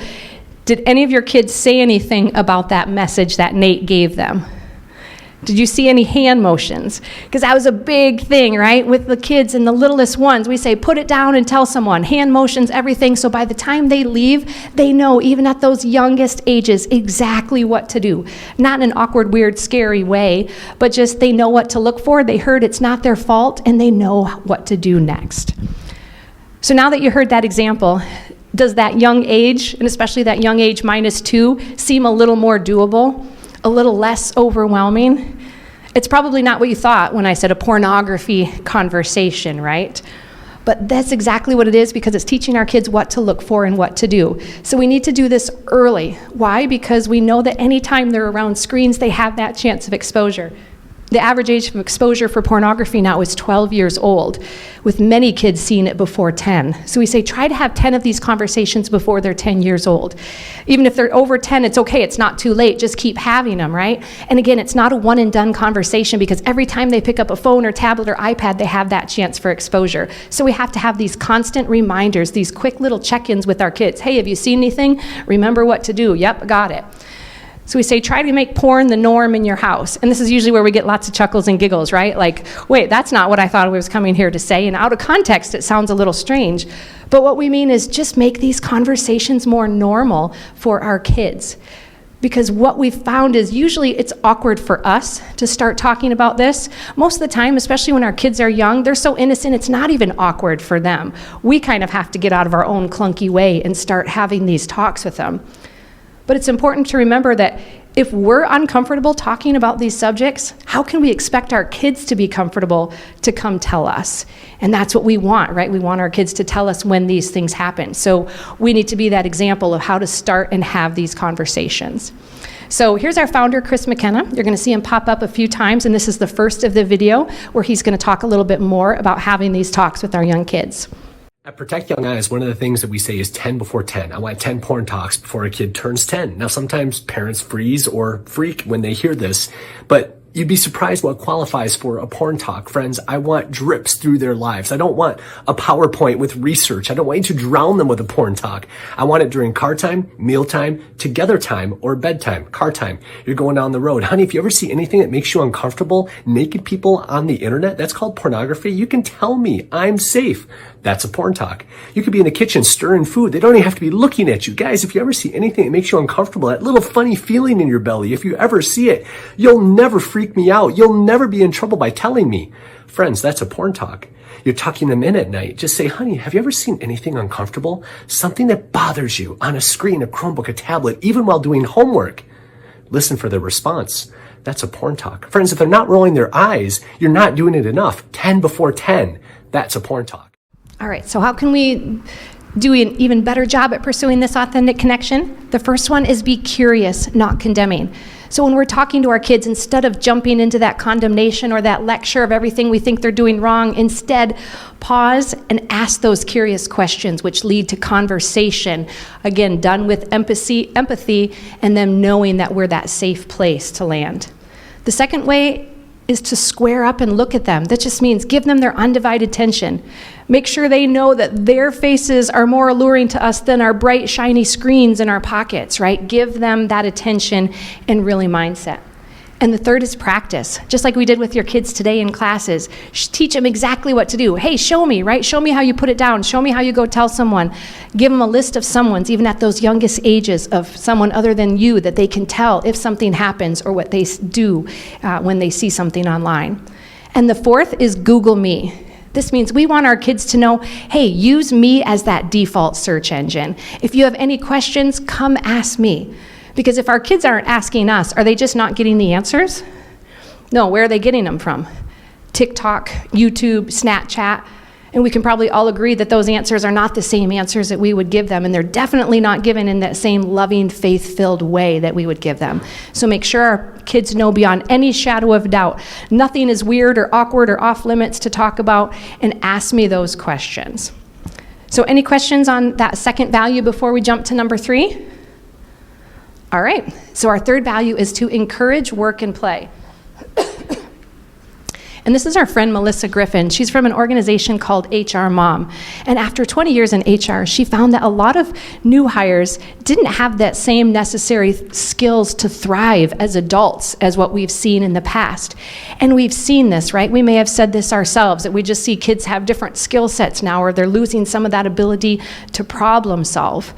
did any of your kids say anything about that message that Nate gave them? Did you see any hand motions? Because that was a big thing, right? With the kids and the littlest ones, we say, put it down and tell someone. Hand motions, everything. So by the time they leave, they know, even at those youngest ages, exactly what to do. Not in an awkward, weird, scary way, but just they know what to look for. They heard it's not their fault, and they know what to do next. So now that you heard that example, does that young age, and especially that young age -2, seem a little more doable? A little less overwhelming? It's probably not what you thought when I said a pornography conversation, right? But that's exactly what it is, because it's teaching our kids what to look for and what to do. So we need to do this early. Why? Because we know that anytime they're around screens, they have that chance of exposure. The average age of exposure for pornography now is 12 years old, with many kids seeing it before 10. So we say try to have 10 of these conversations before they're 10 years old. Even if they're over 10, it's okay, it's not too late, just keep having them, right? And again, it's not a one and done conversation, because every time they pick up a phone or tablet or iPad, they have that chance for exposure. So we have to have these constant reminders, these quick little check-ins with our kids. Hey, have you seen anything? Remember what to do. Yep, got it. So we say, try to make porn the norm in your house. And this is usually where we get lots of chuckles and giggles, right? Like, wait, that's not what I thought I was coming here to say. And out of context, it sounds a little strange. But what we mean is just make these conversations more normal for our kids. Because what we've found is usually it's awkward for us to start talking about this. Most of the time, especially when our kids are young, they're so innocent, it's not even awkward for them. We kind of have to get out of our own clunky way and start having these talks with them. But it's important to remember that if we're uncomfortable talking about these subjects, how can we expect our kids to be comfortable to come tell us? And that's what we want, right? We want our kids to tell us when these things happen. So we need to be that example of how to start and have these conversations. So here's our founder, Chris McKenna. You're going to see him pop up a few times, and this is the first of the video where he's going to talk a little bit more about having these talks with our young kids. At Protect Young Eyes, one of the things that we say is 10 before 10. I want 10 porn talks before a kid turns 10. Now, sometimes parents freeze or freak when they hear this, but you'd be surprised what qualifies for a porn talk. Friends, I want drips through their lives. I don't want a PowerPoint with research. I don't want you to drown them with a porn talk. I want it during car time, meal time, together time, or bedtime. Car time. You're going down the road. Honey, if you ever see anything that makes you uncomfortable, naked people on the internet, that's called pornography. You can tell me. I'm safe. That's a porn talk. You could be in the kitchen stirring food. They don't even have to be looking at you. Guys, if you ever see anything that makes you uncomfortable, that little funny feeling in your belly, if you ever see it, you'll never freak me out. You'll never be in trouble by telling me. Friends, that's a porn talk. You're tucking them in at night. Just say, honey, have you ever seen anything uncomfortable? Something that bothers you on a screen, a Chromebook, a tablet, even while doing homework. Listen for their response. That's a porn talk. Friends, if they're not rolling their eyes, you're not doing it enough. 10 before 10. That's a porn talk. All right, so how can we do an even better job at pursuing this authentic connection? The first one is be curious, not condemning. So when we're talking to our kids, instead of jumping into that condemnation or that lecture of everything we think they're doing wrong, instead pause and ask those curious questions, which lead to conversation, again, done with empathy, and them knowing that we're that safe place to land. The second way is to square up and look at them. That just means give them their undivided attention. Make sure they know that their faces are more alluring to us than our bright, shiny screens in our pockets, right? Give them that attention and really mindset. And the third is practice. Just like we did with your kids today in classes. Teach them exactly what to do. Hey, show me, right? Show me how you put it down. Show me how you go tell someone. Give them a list of someone's, even at those youngest ages, of someone other than you that they can tell if something happens or what they do when they see something online. And the fourth is Google Me. This means we want our kids to know, hey, use me as that default search engine. If you have any questions, come ask me. Because if our kids aren't asking us, are they just not getting the answers? No, where are they getting them from? TikTok, YouTube, Snapchat. And we can probably all agree that those answers are not the same answers that we would give them, and they're definitely not given in that same loving, faith-filled way that we would give them. So make sure our kids know beyond any shadow of doubt, nothing is weird or awkward or off limits to talk about, and ask me those questions. So any questions on that second value before we jump to number 3? All right, so our third value is to encourage work and play. And this is our friend Melissa Griffin. She's from an organization called HR Mom. And after 20 years in HR, she found that a lot of new hires didn't have that same necessary skills to thrive as adults as what we've seen in the past. And we've seen this, right? We may have said this ourselves, that we just see kids have different skill sets now, or they're losing some of that ability to problem solve.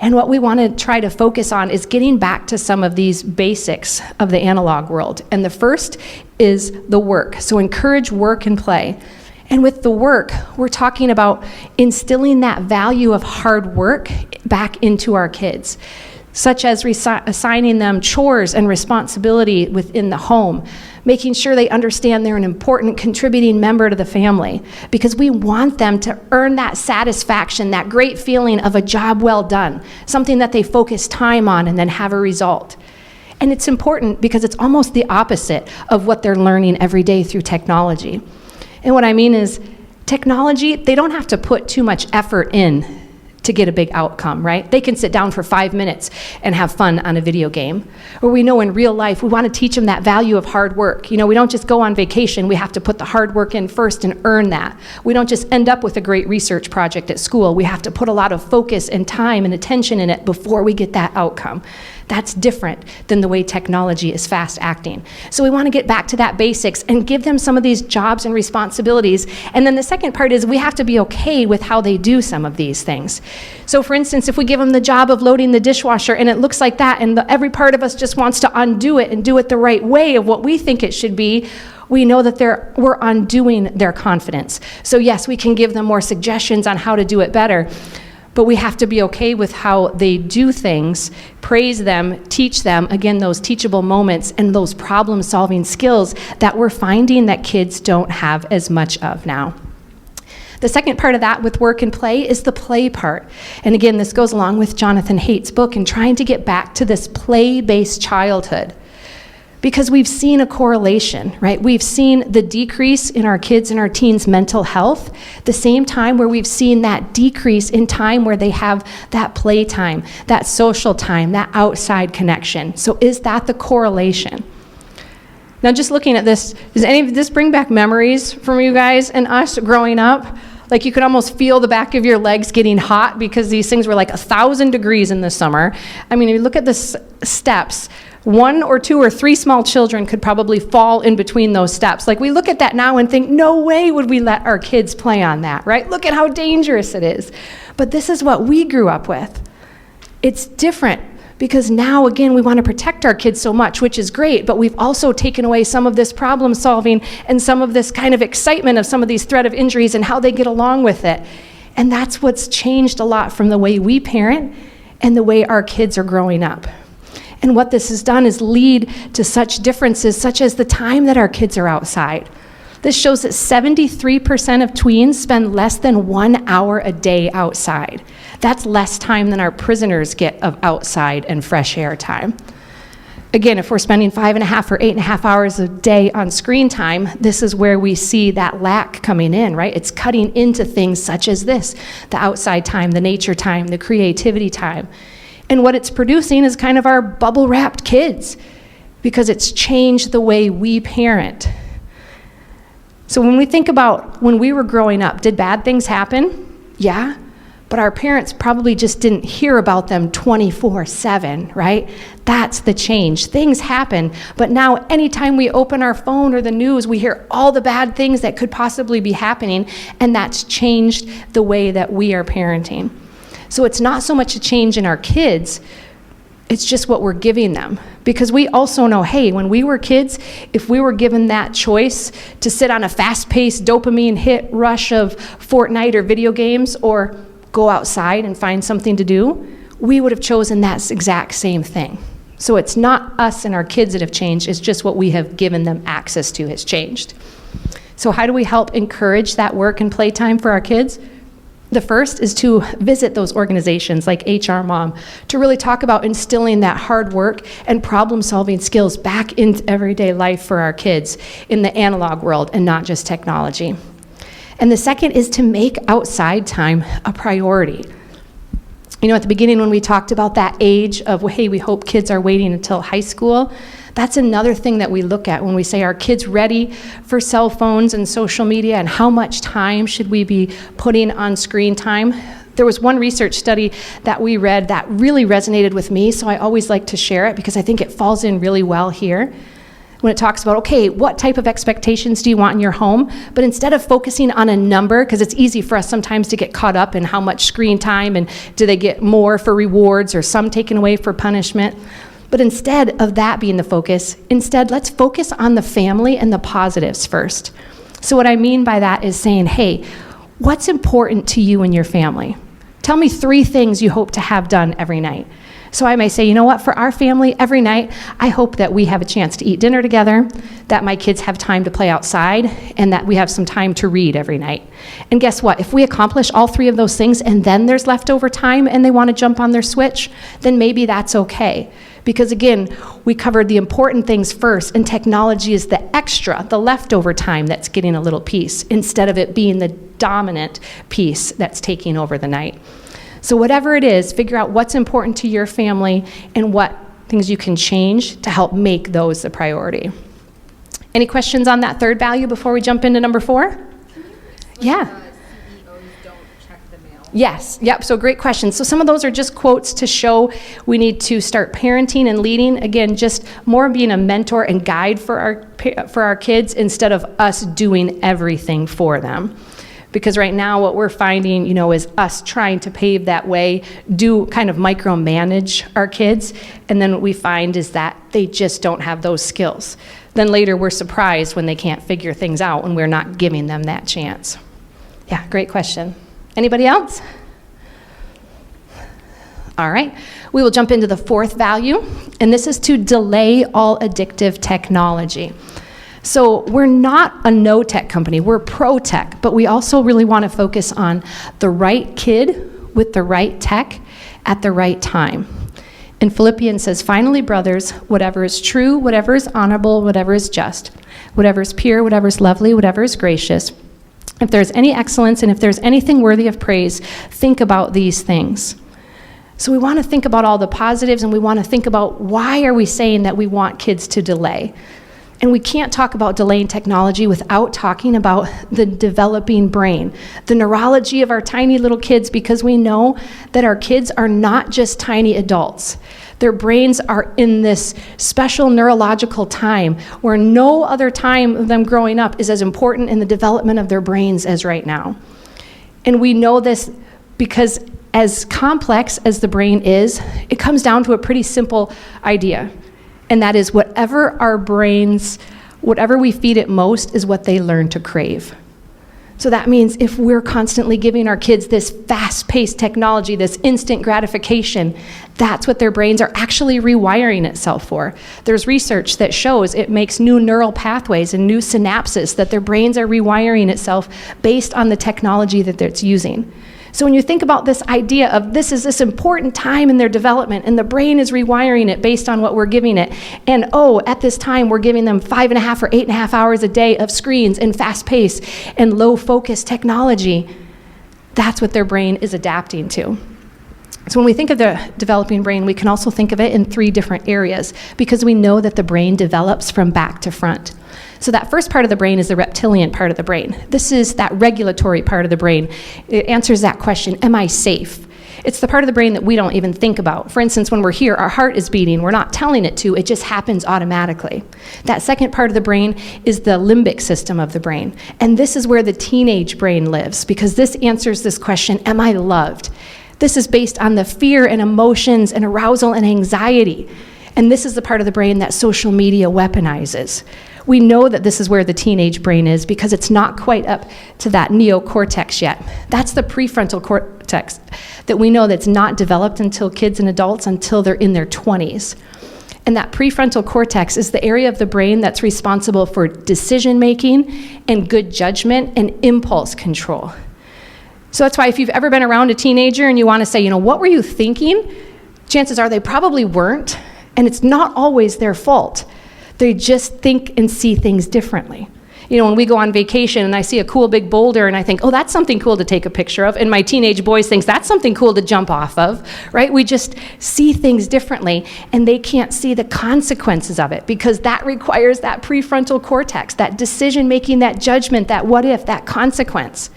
And what we want to try to focus on is getting back to some of these basics of the analog world. And the first is the work. So encourage work and play. And with the work, we're talking about instilling that value of hard work back into our kids, such as assigning them chores and responsibility within the home, making sure they understand they're an important contributing member to the family, because we want them to earn that satisfaction, that great feeling of a job well done, something that they focus time on and then have a result. And it's important because it's almost the opposite of what they're learning every day through technology. And what I mean is, technology, they don't have to put too much effort in to get a big outcome, right? They can sit down for 5 minutes and have fun on a video game. Or we know in real life, we want to teach them that value of hard work. You know, we don't just go on vacation, we have to put the hard work in first and earn that. We don't just end up with a great research project at school. We have to put a lot of focus and time and attention in it before we get that outcome. That's different than the way technology is fast acting. So we want to get back to that basics and give them some of these jobs and responsibilities. And then the second part is we have to be okay with how they do some of these things. So for instance, if we give them the job of loading the dishwasher and it looks like that, and every part of us just wants to undo it and do it the right way of what we think it should be, we know that we're undoing their confidence. So yes, we can give them more suggestions on how to do it better, but we have to be okay with how they do things, praise them, teach them, again, those teachable moments and those problem-solving skills that we're finding that kids don't have as much of now. The second part of that with work and play is the play part. And again, this goes along with Jonathan Haidt's book and trying to get back to this play-based childhood. Because we've seen a correlation, right? We've seen the decrease in our kids and our teens' mental health, the same time where we've seen that decrease in time where they have that play time, that social time, that outside connection. So is that the correlation? Now, just looking at this, does any of this bring back memories from you guys and us growing up? Like you could almost feel the back of your legs getting hot because these things were like 1,000 degrees in the summer. I mean, if you look at the steps, 1 or 2 or 3 small children could probably fall in between those steps. Like we look at that now and think, no way would we let our kids play on that, right? Look at how dangerous it is. But this is what we grew up with. It's different because now, again, we want to protect our kids so much, which is great, but we've also taken away some of this problem solving and some of this kind of excitement of some of these threat of injuries and how they get along with it. And that's what's changed a lot from the way we parent and the way our kids are growing up. And what this has done is lead to such differences, such as the time that our kids are outside. This shows that 73% of tweens spend less than 1 hour a day outside. That's less time than our prisoners get of outside and fresh air time. Again, if we're spending 5.5 or 8.5 hours a day on screen time, this is where we see that lack coming in, right? It's cutting into things such as this, the outside time, the nature time, the creativity time. And what it's producing is kind of our bubble-wrapped kids because it's changed the way we parent. So when we think about when we were growing up, did bad things happen? Yeah. but our parents probably just didn't hear about them 24/7, right? That's the change. Things happen, but now anytime we open our phone or the news, we hear all the bad things that could possibly be happening, and that's changed the way that we are parenting. So it's not so much a change in our kids, it's just what we're giving them. Because we also know, hey, when we were kids, if we were given that choice to sit on a fast-paced dopamine hit rush of Fortnite or video games, or go outside and find something to do, we would have chosen that exact same thing. So it's not us and our kids that have changed, it's just what we have given them access to has changed. So how do we help encourage that work and playtime for our kids? The first is to visit those organizations like HR Mom to really talk about instilling that hard work and problem-solving skills back into everyday life for our kids in the analog world and not just technology. And the second is to make outside time a priority. You know, at the beginning when we talked about that age of, well, hey, we hope kids are waiting until high school, that's another thing that we look at when we say, are kids ready for cell phones and social media, and how much time should we be putting on screen time? There was one research study that we read that really resonated with me, so I always like to share it because I think it falls in really well here. When it talks about, okay, what type of expectations do you want in your home? But instead of focusing on a number, because it's easy for us sometimes to get caught up in how much screen time and do they get more for rewards or some taken away for punishment. But instead of that being the focus, instead let's focus on the family and the positives first. So what I mean by that is saying, hey, what's important to you and your family? Tell me 3 things you hope to have done every night. So I may say, you know what, for our family, every night, I hope that we have a chance to eat dinner together, that my kids have time to play outside, and that we have some time to read every night. And guess what? If we accomplish all 3 of those things and then there's leftover time and they want to jump on their Switch, then maybe that's okay. Because again, we covered the important things first, and technology is the extra, the leftover time that's getting a little piece, instead of it being the dominant piece that's taking over the night. So whatever it is, figure out what's important to your family and what things you can change to help make those a priority. Any questions on that third value before we jump into number 4? Yeah. CEOs don't check the mail. Yes, yep, so great question. So some of those are just quotes to show we need to start parenting and leading. Again, just more being a mentor and guide for our kids instead of us doing everything for them. Because right now what we're finding, you know, is us trying to pave that way, do kind of micromanage our kids, and then what we find is that they just don't have those skills. Then later we're surprised when they can't figure things out when we're not giving them that chance. Yeah, great question. Anybody else? All right, we will jump into the 4th value, and this is to delay all addictive technology. So we're not a no-tech company, we're pro-tech, but we also really want to focus on the right kid with the right tech at the right time. And Philippians says, finally, brothers, whatever is true, whatever is honorable, whatever is just, whatever is pure, whatever is lovely, whatever is gracious, if there's any excellence and if there's anything worthy of praise, think about these things. So we want to think about all the positives, and we want to think about why are we saying that we want kids to delay. And we can't talk about delaying technology without talking about the developing brain, the neurology of our tiny little kids, because we know that our kids are not just tiny adults. Their brains are in this special neurological time where no other time of them growing up is as important in the development of their brains as right now. And we know this because as complex as the brain is, it comes down to a pretty simple idea. And that is whatever we feed it most is what they learn to crave. So that means if we're constantly giving our kids this fast-paced technology, this instant gratification, that's what their brains are actually rewiring itself for. There's research that shows it makes new neural pathways and new synapses, that their brains are rewiring itself based on the technology that it's using. So when you think about this idea of this is this important time in their development, and the brain is rewiring it based on what we're giving it, and at this time we're giving them 5.5 or 8.5 hours a day of screens and fast pace and low focus technology, that's what their brain is adapting to. So when we think of the developing brain, we can also think of it in 3 different areas, because we know that the brain develops from back to front. So that first part of the brain is the reptilian part of the brain. This is that regulatory part of the brain. It answers that question, am I safe? It's the part of the brain that we don't even think about. For instance, when we're here, our heart is beating. We're not telling it to. It just happens automatically. That second part of the brain is the limbic system of the brain. And this is where the teenage brain lives, because this answers this question, am I loved? This is based on the fear and emotions and arousal and anxiety. And this is the part of the brain that social media weaponizes. We know that this is where the teenage brain is because it's not quite up to that neocortex yet. That's the prefrontal cortex that we know that's not developed until kids and adults until they're in their 20s. And that prefrontal cortex is the area of the brain that's responsible for decision making and good judgment and impulse control. So that's why if you've ever been around a teenager and you want to say, what were you thinking? Chances are they probably weren't, and it's not always their fault. They just think and see things differently. When we go on vacation and I see a cool big boulder and I think, oh, that's something cool to take a picture of, and my teenage boys thinks that's something cool to jump off of, right? We just see things differently, and they can't see the consequences of it because that requires that prefrontal cortex, that decision making, that judgment, that what if, that consequence.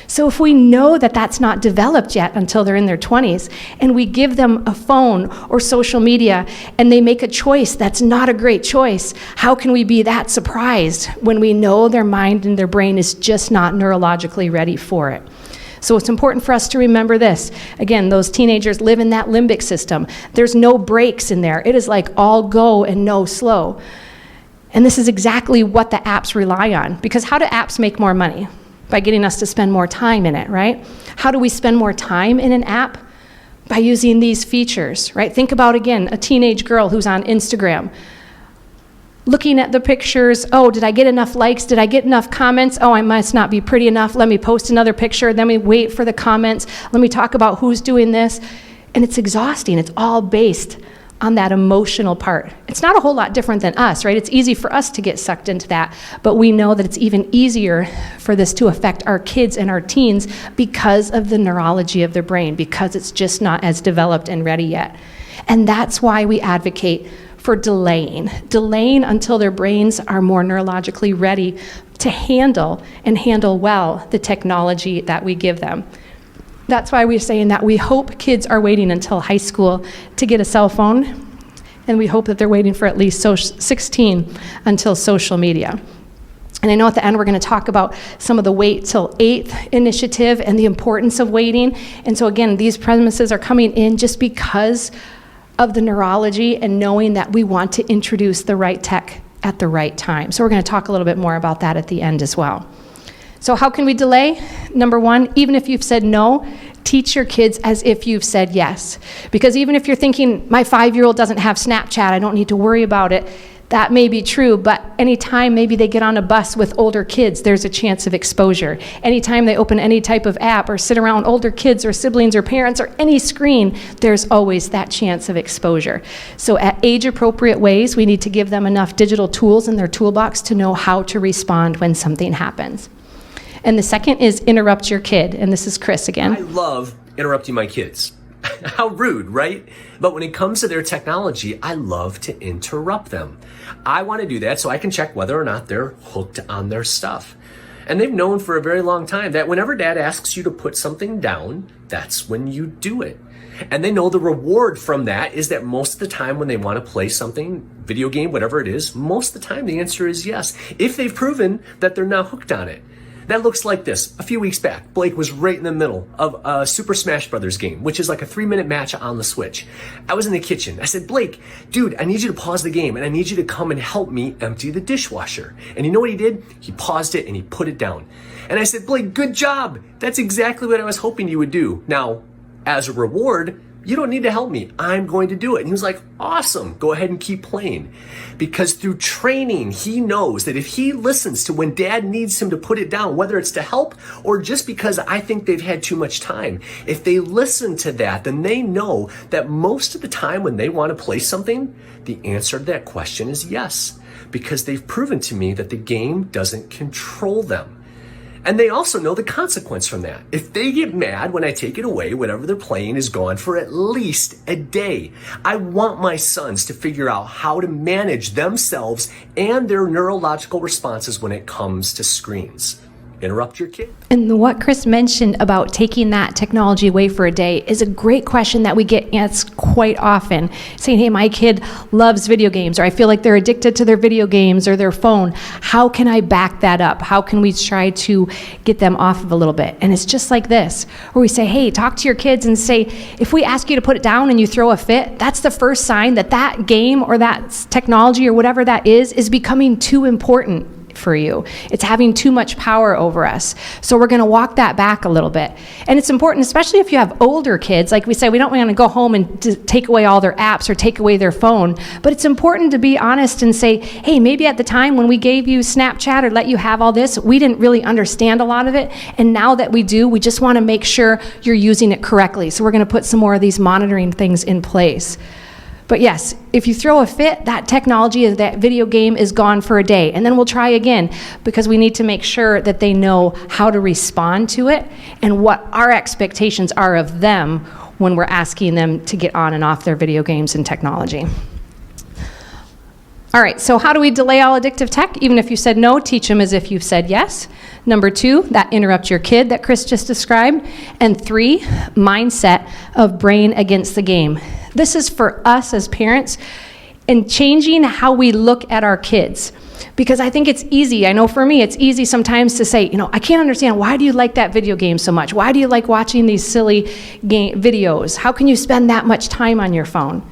So if we know that that's not developed yet until they're in their 20s, and we give them a phone or social media, and they make a choice that's not a great choice, how can we be that surprised when we know their mind and their brain is just not neurologically ready for it? So it's important for us to remember this. Again, those teenagers live in that limbic system. There's no brakes in there. It is like all go and no slow. And this is exactly what the apps rely on. Because how do apps make more money? By getting us to spend more time in it, right? How do we spend more time in an app? By using these features, right? Think about, again, a teenage girl who's on Instagram. Looking at the pictures, oh, did I get enough likes? Did I get enough comments? Oh, I must not be pretty enough. Let me post another picture. Then we wait for the comments. Let me talk about who's doing this. And it's exhausting. It's all based on that emotional part. It's not a whole lot different than us, right? It's easy for us to get sucked into that, but we know that it's even easier for this to affect our kids and our teens because of the neurology of their brain, because it's just not as developed and ready yet. And that's why we advocate for delaying until their brains are more neurologically ready to handle well the technology that we give them. That's why we're saying that we hope kids are waiting until high school to get a cell phone, and we hope that they're waiting for at least 16 until social media. And I know at the end we're going to talk about some of the Wait Till 8th initiative and the importance of waiting. And so again, these premises are coming in just because of the neurology and knowing that we want to introduce the right tech at the right time. So we're going to talk a little bit more about that at the end as well. So how can we delay? Number one, even if you've said no, teach your kids as if you've said yes. Because even if you're thinking, my 5-year-old doesn't have Snapchat, I don't need to worry about it, that may be true, but anytime maybe they get on a bus with older kids, there's a chance of exposure. Anytime they open any type of app or sit around older kids or siblings or parents or any screen, there's always that chance of exposure. So at age-appropriate ways, we need to give them enough digital tools in their toolbox to know how to respond when something happens. And the second is interrupt your kid. And this is Chris again. I love interrupting my kids. How rude, right? But when it comes to their technology, I love to interrupt them. I want to do that so I can check whether or not they're hooked on their stuff. And they've known for a very long time that whenever dad asks you to put something down, that's when you do it. And they know the reward from that is that most of the time when they want to play something, video game, whatever it is, most of the time the answer is yes, if they've proven that they're now hooked on it. That looks like this. A few weeks back, Blake was right in the middle of a Super Smash Brothers game, which is like a 3-minute match on the Switch. I was in the kitchen. I said, Blake, dude, I need you to pause the game and I need you to come and help me empty the dishwasher. And you know what he did? He paused it and he put it down. And I said, Blake, good job. That's exactly what I was hoping you would do. Now, as a reward, you don't need to help me. I'm going to do it. And he was like, awesome. Go ahead and keep playing. Because through training, he knows that if he listens to when dad needs him to put it down, whether it's to help or just because I think they've had too much time, if they listen to that, then they know that most of the time when they want to play something, the answer to that question is yes. Because they've proven to me that the game doesn't control them. And they also know the consequence from that. If they get mad when I take it away, whatever they're playing is gone for at least a day. I want my sons to figure out how to manage themselves and their neurological responses when it comes to screens. Interrupt your kid. And what Chris mentioned about taking that technology away for a day is a great question that we get asked quite often, saying, hey, my kid loves video games, or I feel like they're addicted to their video games or their phone. How can I back that up? How can we try to get them off of a little bit? And it's just like this, where we say, hey, talk to your kids and say, if we ask you to put it down and you throw a fit, that's the first sign that that game or that technology or whatever that is becoming too important for you. It's having too much power over us. So we're going to walk that back a little bit. And it's important, especially if you have older kids, like we say, we don't want to go home and take away all their apps or take away their phone, but it's important to be honest and say, hey, maybe at the time when we gave you Snapchat or let you have all this, we didn't really understand a lot of it. And now that we do, we just want to make sure you're using it correctly. So we're going to put some more of these monitoring things in place. But yes, if you throw a fit, that technology, that video game is gone for a day. And then we'll try again, because we need to make sure that they know how to respond to it and what our expectations are of them when we're asking them to get on and off their video games and technology. All right, so how do we delay all addictive tech? Even if you said no, teach them as if you've said yes. Number 2, that interrupt your kid that Chris just described. And 3, mindset of brain against the game. This is for us as parents and changing how we look at our kids. Because I think it's easy, I know for me, it's easy sometimes to say, I can't understand, why do you like that video game so much? Why do you like watching these silly videos? How can you spend that much time on your phone?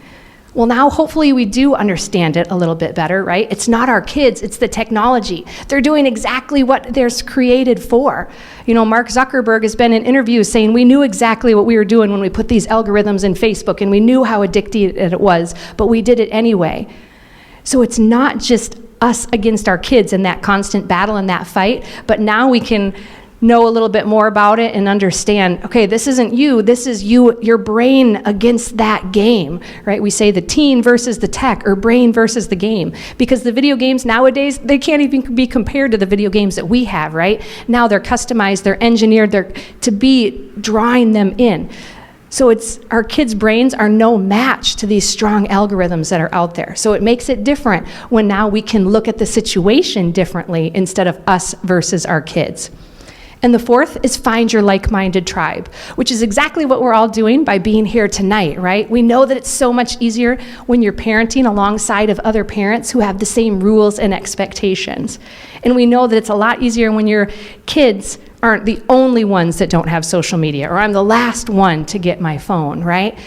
Well, now hopefully we do understand it a little bit better, right? It's not our kids, it's the technology. They're doing exactly what they're created for. Mark Zuckerberg has been in interviews saying we knew exactly what we were doing when we put these algorithms in Facebook, and we knew how addictive it was, but we did it anyway. So it's not just us against our kids in that constant battle and that fight, but now we can know a little bit more about it and understand, okay, this isn't you, this is you, your brain against that game, right? We say the teen versus the tech, or brain versus the game, because the video games nowadays, they can't even be compared to the video games that we have, right? Now they're customized, they're engineered, to be drawing them in. So our kids' brains are no match to these strong algorithms that are out there. So it makes it different when now we can look at the situation differently instead of us versus our kids. And the 4th is find your like-minded tribe, which is exactly what we're all doing by being here tonight, right? We know that it's so much easier when you're parenting alongside of other parents who have the same rules and expectations. And we know that it's a lot easier when your kids aren't the only ones that don't have social media, or I'm the last one to get my phone, right?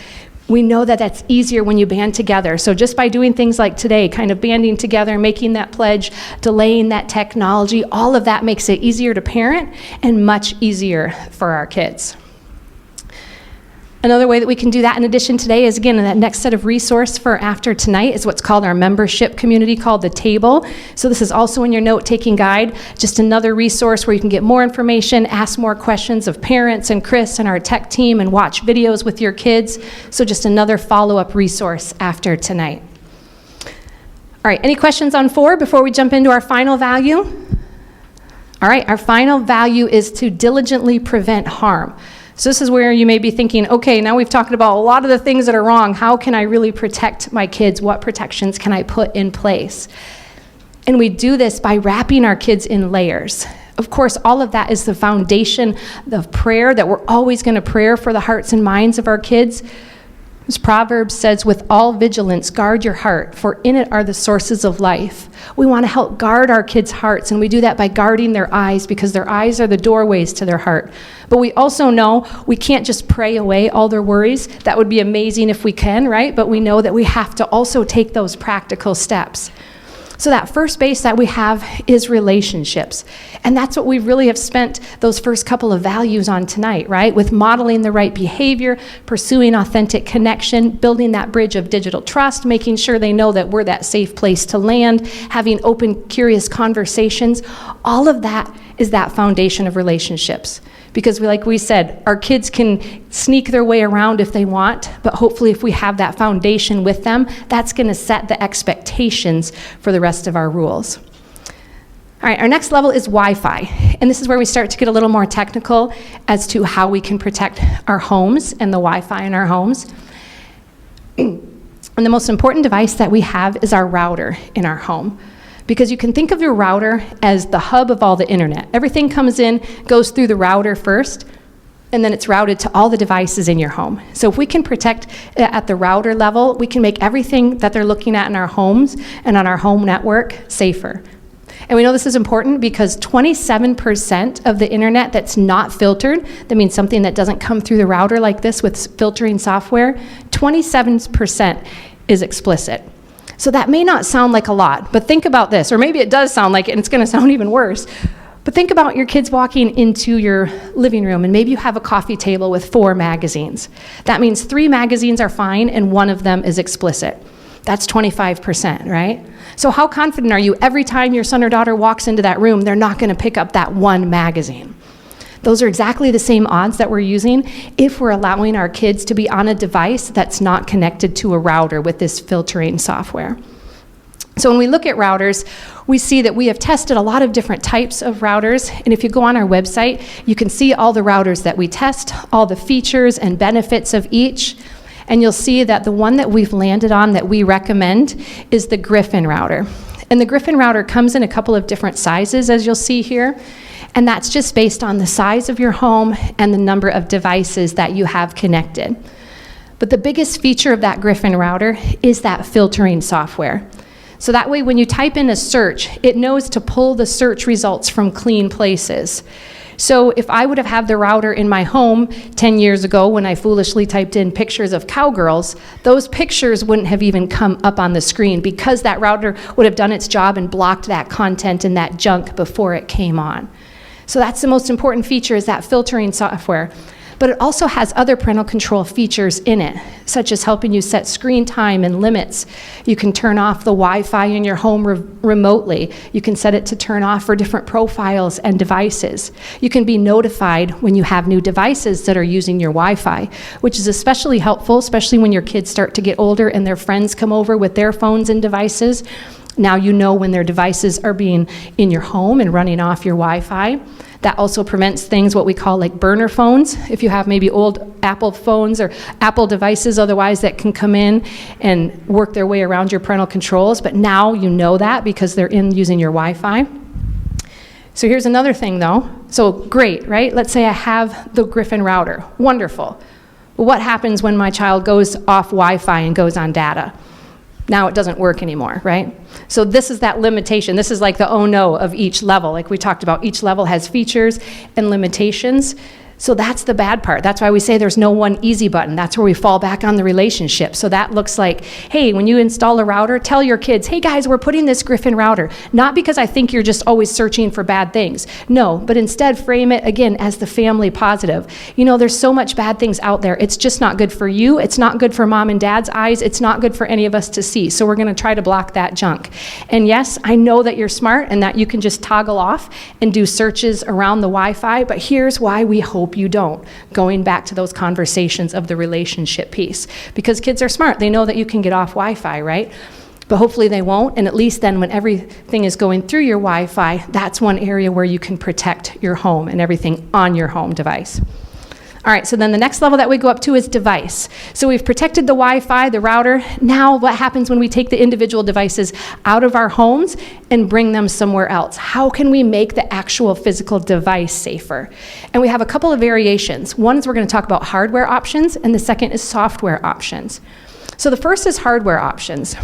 We know that that's easier when you band together. So just by doing things like today, kind of banding together, making that pledge, delaying that technology, all of that makes it easier to parent and much easier for our kids. Another way that we can do that in addition today is, again, in that next set of resource for after tonight is what's called our membership community called The Table. So this is also in your note-taking guide, just another resource where you can get more information, ask more questions of parents and Chris and our tech team, and watch videos with your kids. So just another follow-up resource after tonight. All right, any questions on 4 before we jump into our final value? All right, our final value is to diligently prevent harm. So this is where you may be thinking, okay, now we've talked about a lot of the things that are wrong. How can I really protect my kids? What protections can I put in place? And we do this by wrapping our kids in layers. Of course, all of that is the foundation of prayer, that we're always going to pray for the hearts and minds of our kids. As Proverbs says, with all vigilance, guard your heart, for in it are the sources of life. We want to help guard our kids' hearts, and we do that by guarding their eyes, because their eyes are the doorways to their heart. But we also know we can't just pray away all their worries. That would be amazing if we can, right? But we know that we have to also take those practical steps. So that first base that we have is relationships. And that's what we really have spent those first couple of values on tonight, right? With modeling the right behavior, pursuing authentic connection, building that bridge of digital trust, making sure they know that we're that safe place to land, having open, curious conversations. All of that is that foundation of relationships. Because like we said, our kids can sneak their way around if they want, but hopefully if we have that foundation with them, that's going to set the expectations for the rest of our rules. All All right, our next level is Wi-Fi. And this is where we start to get a little more technical as to how we can protect our homes and the Wi-Fi in our homes. And the most important device that we have is our router in our home. Because you can think of your router as the hub of all the internet. Everything comes in, goes through the router first, and then it's routed to all the devices in your home. So if we can protect at the router level, we can make everything that they're looking at in our homes and on our home network safer. And we know this is important because 27% of the internet that's not filtered, that means something that doesn't come through the router like this with filtering software, 27% is explicit. So that may not sound like a lot, but think about this, or maybe it does sound like it and it's gonna sound even worse. But think about your kids walking into your living room and maybe you have a coffee table with 4 magazines. That means 3 magazines are fine and 1 of them is explicit. That's 25%, right? So how confident are you every time your son or daughter walks into that room, they're not gonna pick up that 1 magazine? Those are exactly the same odds that we're using if we're allowing our kids to be on a device that's not connected to a router with this filtering software. So when we look at routers, we see that we have tested a lot of different types of routers, and if you go on our website, you can see all the routers that we test, all the features and benefits of each, and you'll see that the one that we've landed on that we recommend is the Griffin router. And the Griffin router comes in a couple of different sizes, as you'll see here, and that's just based on the size of your home and the number of devices that you have connected. But the biggest feature of that Griffin router is that filtering software. So that way when you type in a search, it knows to pull the search results from clean places. So if I would have had the router in my home 10 years ago when I foolishly typed in pictures of cowgirls, those pictures wouldn't have even come up on the screen because that router would have done its job and blocked that content and that junk before it came on. So that's the most important feature, is that filtering software. But it also has other parental control features in it, such as helping you set screen time and limits. You can turn off the Wi-Fi in your home remotely. You can set it to turn off for different profiles and devices. You can be notified when you have new devices that are using your Wi-Fi, which is especially helpful, especially when your kids start to get older and their friends come over with their phones and devices. Now you know when their devices are being in your home and running off your Wi-Fi. That also prevents things, what we call like burner phones. If you have maybe old Apple phones or Apple devices otherwise that can come in and work their way around your parental controls, but now you know that because they're in using your Wi-Fi. So here's another thing though. So great, right? Let's say I have the Griffin router, wonderful. But what happens when my child goes off Wi-Fi and goes on data? Now it doesn't work anymore, right? So this is that limitation. This is like the oh no of each level. Like we talked about, each level has features and limitations. So that's the bad part. That's why we say there's no one easy button. That's where we fall back on the relationship. So that looks like, hey, when you install a router, tell your kids, hey guys, we're putting this Griffin router. Not because I think you're just always searching for bad things. No, but instead frame it again as the family positive. You know, there's so much bad things out there. It's just not good for you. It's not good for mom and dad's eyes. It's not good for any of us to see. So we're gonna try to block that junk. And yes, I know that you're smart and that you can just toggle off and do searches around the Wi-Fi, but here's why we hope you don't. Going back to those conversations of the relationship piece. Because kids are smart. They know that you can get off Wi-Fi, right? But hopefully they won't, and at least then when everything is going through your Wi-Fi, that's one area where you can protect your home and everything on your home device. All right, so then the next level that we go up to is device. So we've protected the Wi-Fi, the router. Now what happens when we take the individual devices out of our homes and bring them somewhere else? How can we make the actual physical device safer? And we have a couple of variations. One is we're going to talk about hardware options, and the second is software options. So the first is hardware options.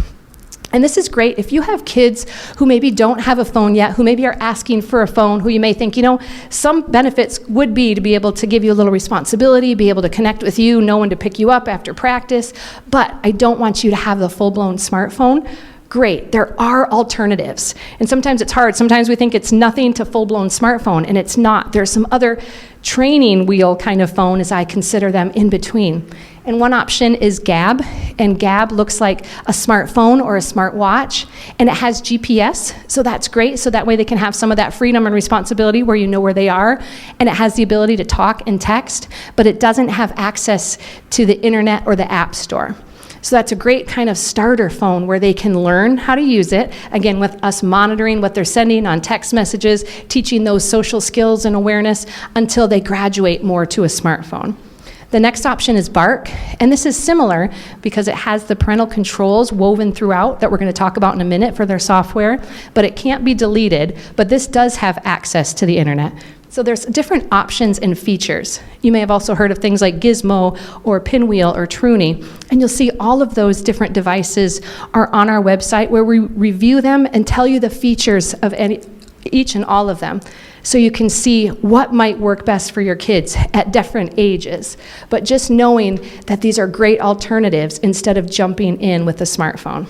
And this is great if you have kids who maybe don't have a phone yet, who maybe are asking for a phone, who you may think, you know, some benefits would be to be able to give you a little responsibility, be able to connect with you, know when to pick you up after practice, but I don't want you to have the full-blown smartphone. Great, there are alternatives. And sometimes it's hard. Sometimes we think it's nothing to full-blown smartphone, and it's not. There's some other training wheel kind of phone, as I consider them, in between. And one option is Gab, and Gab looks like a smartphone or a smartwatch, and it has GPS, so that's great, so that way they can have some of that freedom and responsibility where you know where they are, and it has the ability to talk and text, but it doesn't have access to the internet or the app store. So that's a great kind of starter phone where they can learn how to use it, again, with us monitoring what they're sending on text messages, teaching those social skills and awareness until they graduate more to a smartphone. The next option is Bark, and this is similar because it has the parental controls woven throughout that we're going to talk about in a minute for their software, but it can't be deleted, but this does have access to the internet. So there's different options and features. You may have also heard of things like Gizmo or Pinwheel or Troonie, and you'll see all of those different devices are on our website where we review them and tell you the features of each and all of them. So you can see what might work best for your kids at different ages. But just knowing that these are great alternatives instead of jumping in with a smartphone.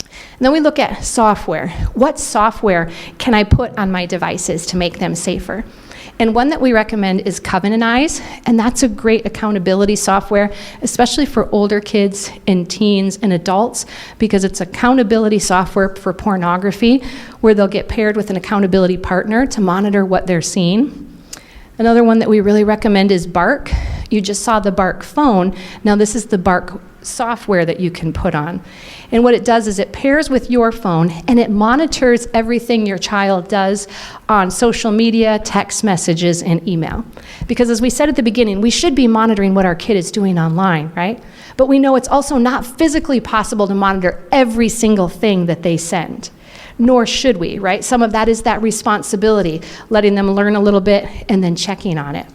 And then we look at software. What software can I put on my devices to make them safer? And one that we recommend is Covenant Eyes, and that's a great accountability software, especially for older kids and teens and adults, because it's accountability software for pornography, where they'll get paired with an accountability partner to monitor what they're seeing. Another one that we really recommend is Bark. You just saw the Bark phone. Now this is the Bark software that you can put on. And what it does is it pairs with your phone and it monitors everything your child does on social media, text messages, and email. Because as we said at the beginning, we should be monitoring what our kid is doing online, right? But we know it's also not physically possible to monitor every single thing that they send. Nor should we, right? Some of that is that responsibility, letting them learn a little bit and then checking on it.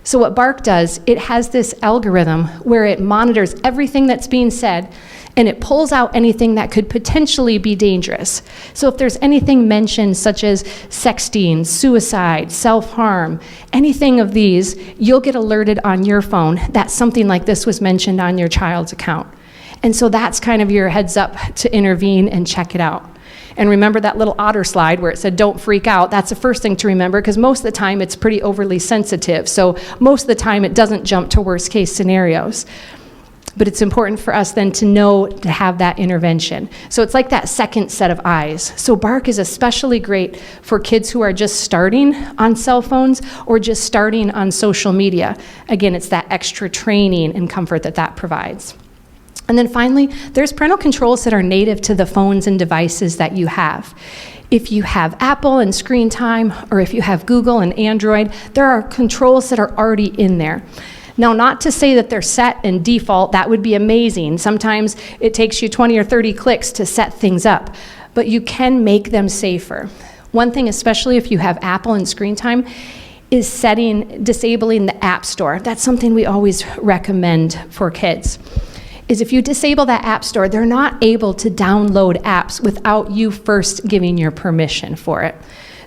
So what Bark does, it has this algorithm where it monitors everything that's being said and it pulls out anything that could potentially be dangerous. So if there's anything mentioned such as sexting, suicide, self-harm, anything of these, you'll get alerted on your phone that something like this was mentioned on your child's account. And so that's kind of your heads up to intervene and check it out. And remember that little otter slide where it said don't freak out. That's the first thing to remember because most of the time it's pretty overly sensitive. So most of the time it doesn't jump to worst case scenarios. But it's important for us then to know to have that intervention. So it's like that second set of eyes. So Bark is especially great for kids who are just starting on cell phones or just starting on social media. Again, it's that extra training and comfort that that provides. And then finally, there's parental controls that are native to the phones and devices that you have. If you have Apple and Screen Time, or if you have Google and Android, there are controls that are already in there. Now, not to say that they're set and default, that would be amazing. Sometimes it takes you 20 or 30 clicks to set things up, but you can make them safer. One thing, especially if you have Apple and Screen Time, is disabling the App Store. That's something we always recommend for kids. Is if you disable that App Store, they're not able to download apps without you first giving your permission for it.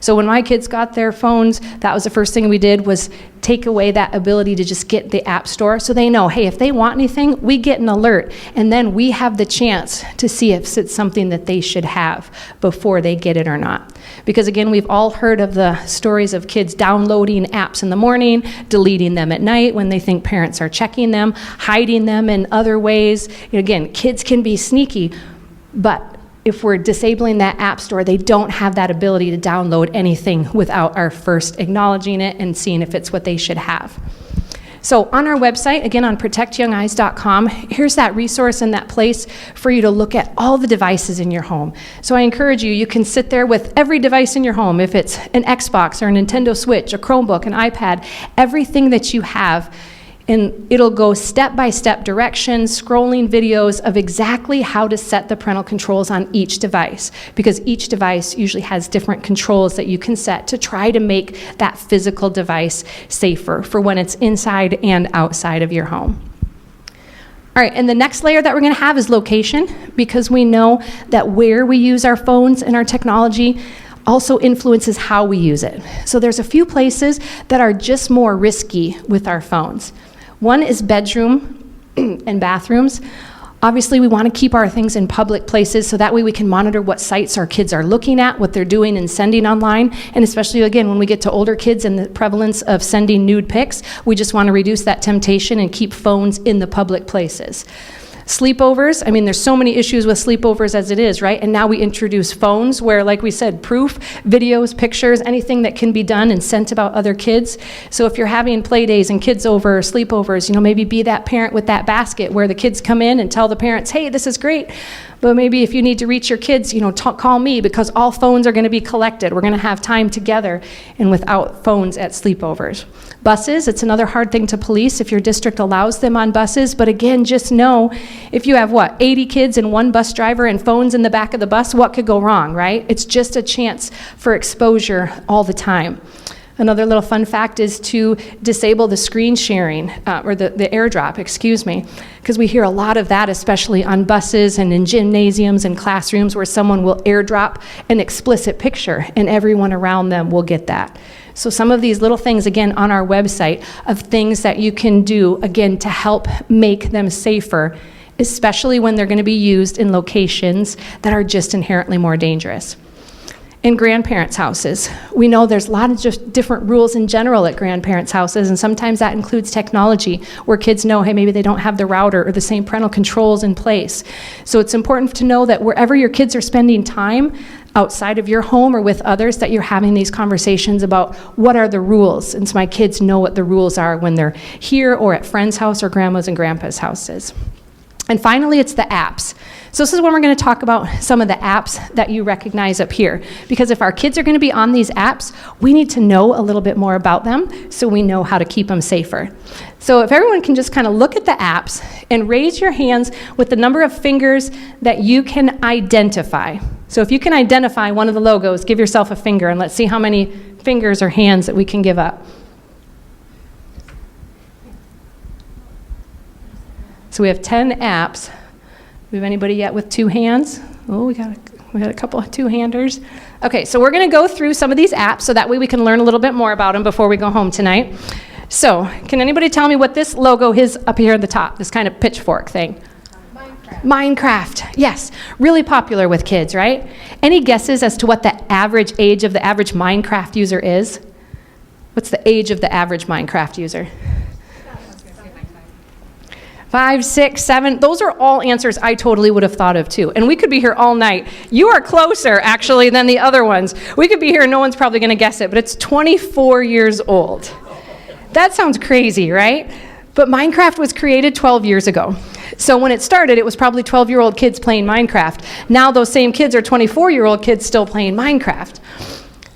So when my kids got their phones, that was the first thing we did was take away that ability to just get the App Store so they know, hey, if they want anything, we get an alert, and then we have the chance to see if it's something that they should have before they get it or not. Because again, we've all heard of the stories of kids downloading apps in the morning, deleting them at night when they think parents are checking them, hiding them in other ways. Again, kids can be sneaky, but if we're disabling that App Store, they don't have that ability to download anything without our first acknowledging it and seeing if it's what they should have. So on our website, again on protectyoungeyes.com, here's that resource and that place for you to look at all the devices in your home. So I encourage you, you can sit there with every device in your home, if it's an Xbox or a Nintendo Switch, a Chromebook, an iPad, everything that you have, and it'll go step-by-step directions, scrolling videos of exactly how to set the parental controls on each device, because each device usually has different controls that you can set to try to make that physical device safer for when it's inside and outside of your home. All right, and the next layer that we're going to have is location, because we know that where we use our phones and our technology also influences how we use it. So there's a few places that are just more risky with our phones. One is bedroom and bathrooms. Obviously, we want to keep our things in public places so that way we can monitor what sites our kids are looking at, what they're doing and sending online, and especially, again, when we get to older kids and the prevalence of sending nude pics, we just want to reduce that temptation and keep phones in the public places. Sleepovers, I mean, there's so many issues with sleepovers as it is, right? And now we introduce phones where, like we said, proof, videos, pictures, anything that can be done and sent about other kids. So if you're having play days and kids over or sleepovers, maybe be that parent with that basket where the kids come in and tell the parents, hey, this is great. But maybe if you need to reach your kids, call me, because all phones are going to be collected. We're going to have time together and without phones at sleepovers. Buses, it's another hard thing to police if your district allows them on buses. But again, just know if you have 80 kids and one bus driver and phones in the back of the bus, what could go wrong, right? It's just a chance for exposure all the time. Another little fun fact is to disable the screen sharing, or the airdrop, because we hear a lot of that, especially on buses and in gymnasiums and classrooms where someone will airdrop an explicit picture and everyone around them will get that. So some of these little things, again, on our website of things that you can do, again, to help make them safer, especially when they're going to be used in locations that are just inherently more dangerous. In grandparents' houses, we know there's a lot of just different rules in general at grandparents' houses, and sometimes that includes technology, where kids know, hey, maybe they don't have the router or the same parental controls in place. So it's important to know that wherever your kids are spending time, outside of your home or with others, that you're having these conversations about what are the rules, and so my kids know what the rules are when they're here or at friends' house or grandma's and grandpa's houses. And finally, it's the apps. So this is when we're going to talk about some of the apps that you recognize up here. Because if our kids are going to be on these apps, we need to know a little bit more about them so we know how to keep them safer. So if everyone can just kind of look at the apps and raise your hands with the number of fingers that you can identify. So if you can identify one of the logos, give yourself a finger, and let's see how many fingers or hands that we can give up. So we have 10 apps. Do we have anybody yet with 2 hands? Oh, we got a couple of 2-handers. Okay, so we're going to go through some of these apps so that way we can learn a little bit more about them before we go home tonight. So can anybody tell me what this logo is up here at the top, this kind of pitchfork thing? Minecraft, yes. Really popular with kids, right? Any guesses as to what the average age of the average Minecraft user is? What's the age of the average Minecraft user? 5, 6, 7, those are all answers I totally would have thought of too. And we could be here all night. You are closer, actually, than the other ones. We could be here and no one's probably going to guess it, but it's 24 years old. That sounds crazy, right? But Minecraft was created 12 years ago. So when it started, it was probably 12-year-old kids playing Minecraft. Now those same kids are 24-year-old kids still playing Minecraft.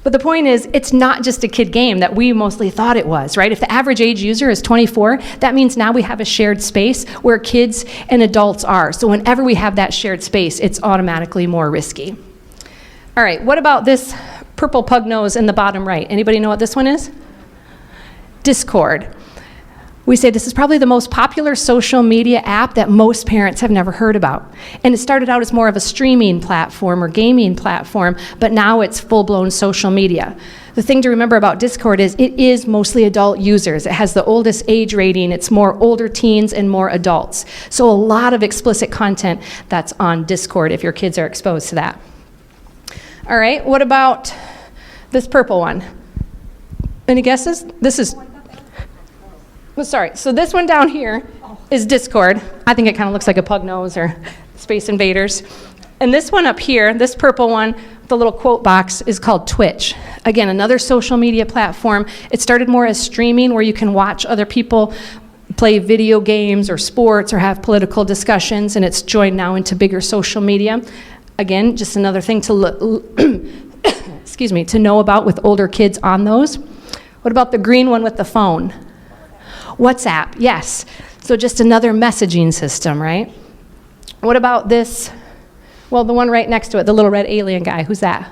But the point is, it's not just a kid game that we mostly thought it was, right? If the average age user is 24, that means now we have a shared space where kids and adults are. So whenever we have that shared space, it's automatically more risky. All right, what about this purple pug nose in the bottom right? Anybody know what this one is? Discord. We say this is probably the most popular social media app that most parents have never heard about. And it started out as more of a streaming platform or gaming platform, but now it's full-blown social media. The thing to remember about Discord is it is mostly adult users. It has the oldest age rating. It's more older teens and more adults. So a lot of explicit content that's on Discord if your kids are exposed to that. All right, what about this purple one? Any guesses? This is... Sorry, so this one down here is Discord. I think it kind of looks like a pug nose or Space Invaders. And this one up here, this purple one, the little quote box, is called Twitch. Again, another social media platform. It started more as streaming where you can watch other people play video games or sports or have political discussions, and it's joined now into bigger social media. Again, just another thing to to know about with older kids on those. What about the green one with the phone? WhatsApp, yes. So just another messaging system, right? What about this? Well, the one right next to it, the little red alien guy, who's that?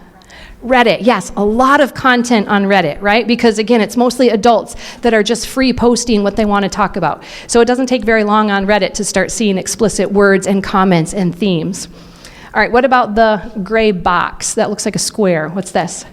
Reddit, yes, a lot of content on Reddit, right? Because again, it's mostly adults that are just free posting what they want to talk about. So it doesn't take very long on Reddit to start seeing explicit words and comments and themes. All right, what about the gray box that looks like a square? What's this?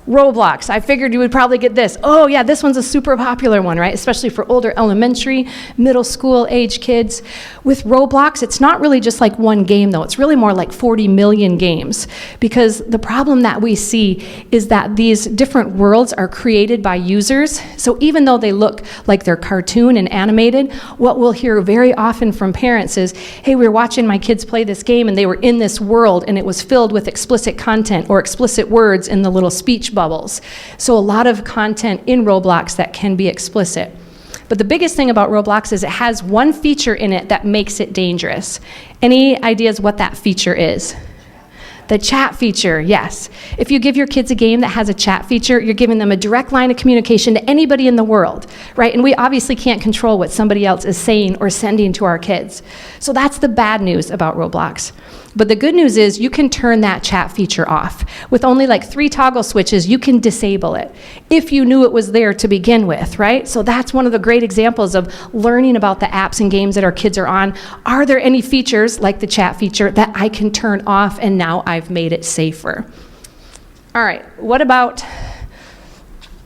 Roblox, I figured you would probably get this. Oh yeah, this one's a super popular one, right? Especially for older elementary, middle school age kids. With Roblox, it's not really just like one game though. It's really more like 40 million games, because the problem that we see is that these different worlds are created by users. So even though they look like they're cartoon and animated, what we'll hear very often from parents is, hey, we were watching my kids play this game and they were in this world and it was filled with explicit content or explicit words in the little speech bubbles. So a lot of content in Roblox that can be explicit. But the biggest thing about Roblox is it has one feature in it that makes it dangerous. Any ideas what that feature is? The chat feature, yes. If you give your kids a game that has a chat feature, you're giving them a direct line of communication to anybody in the world, right? And we obviously can't control what somebody else is saying or sending to our kids. So that's the bad news about Roblox. But the good news is you can turn that chat feature off. With only like 3 toggle switches, you can disable it if you knew it was there to begin with, right? So that's one of the great examples of learning about the apps and games that our kids are on. Are there any features like the chat feature that I can turn off and now I've made it safer? All right, what about,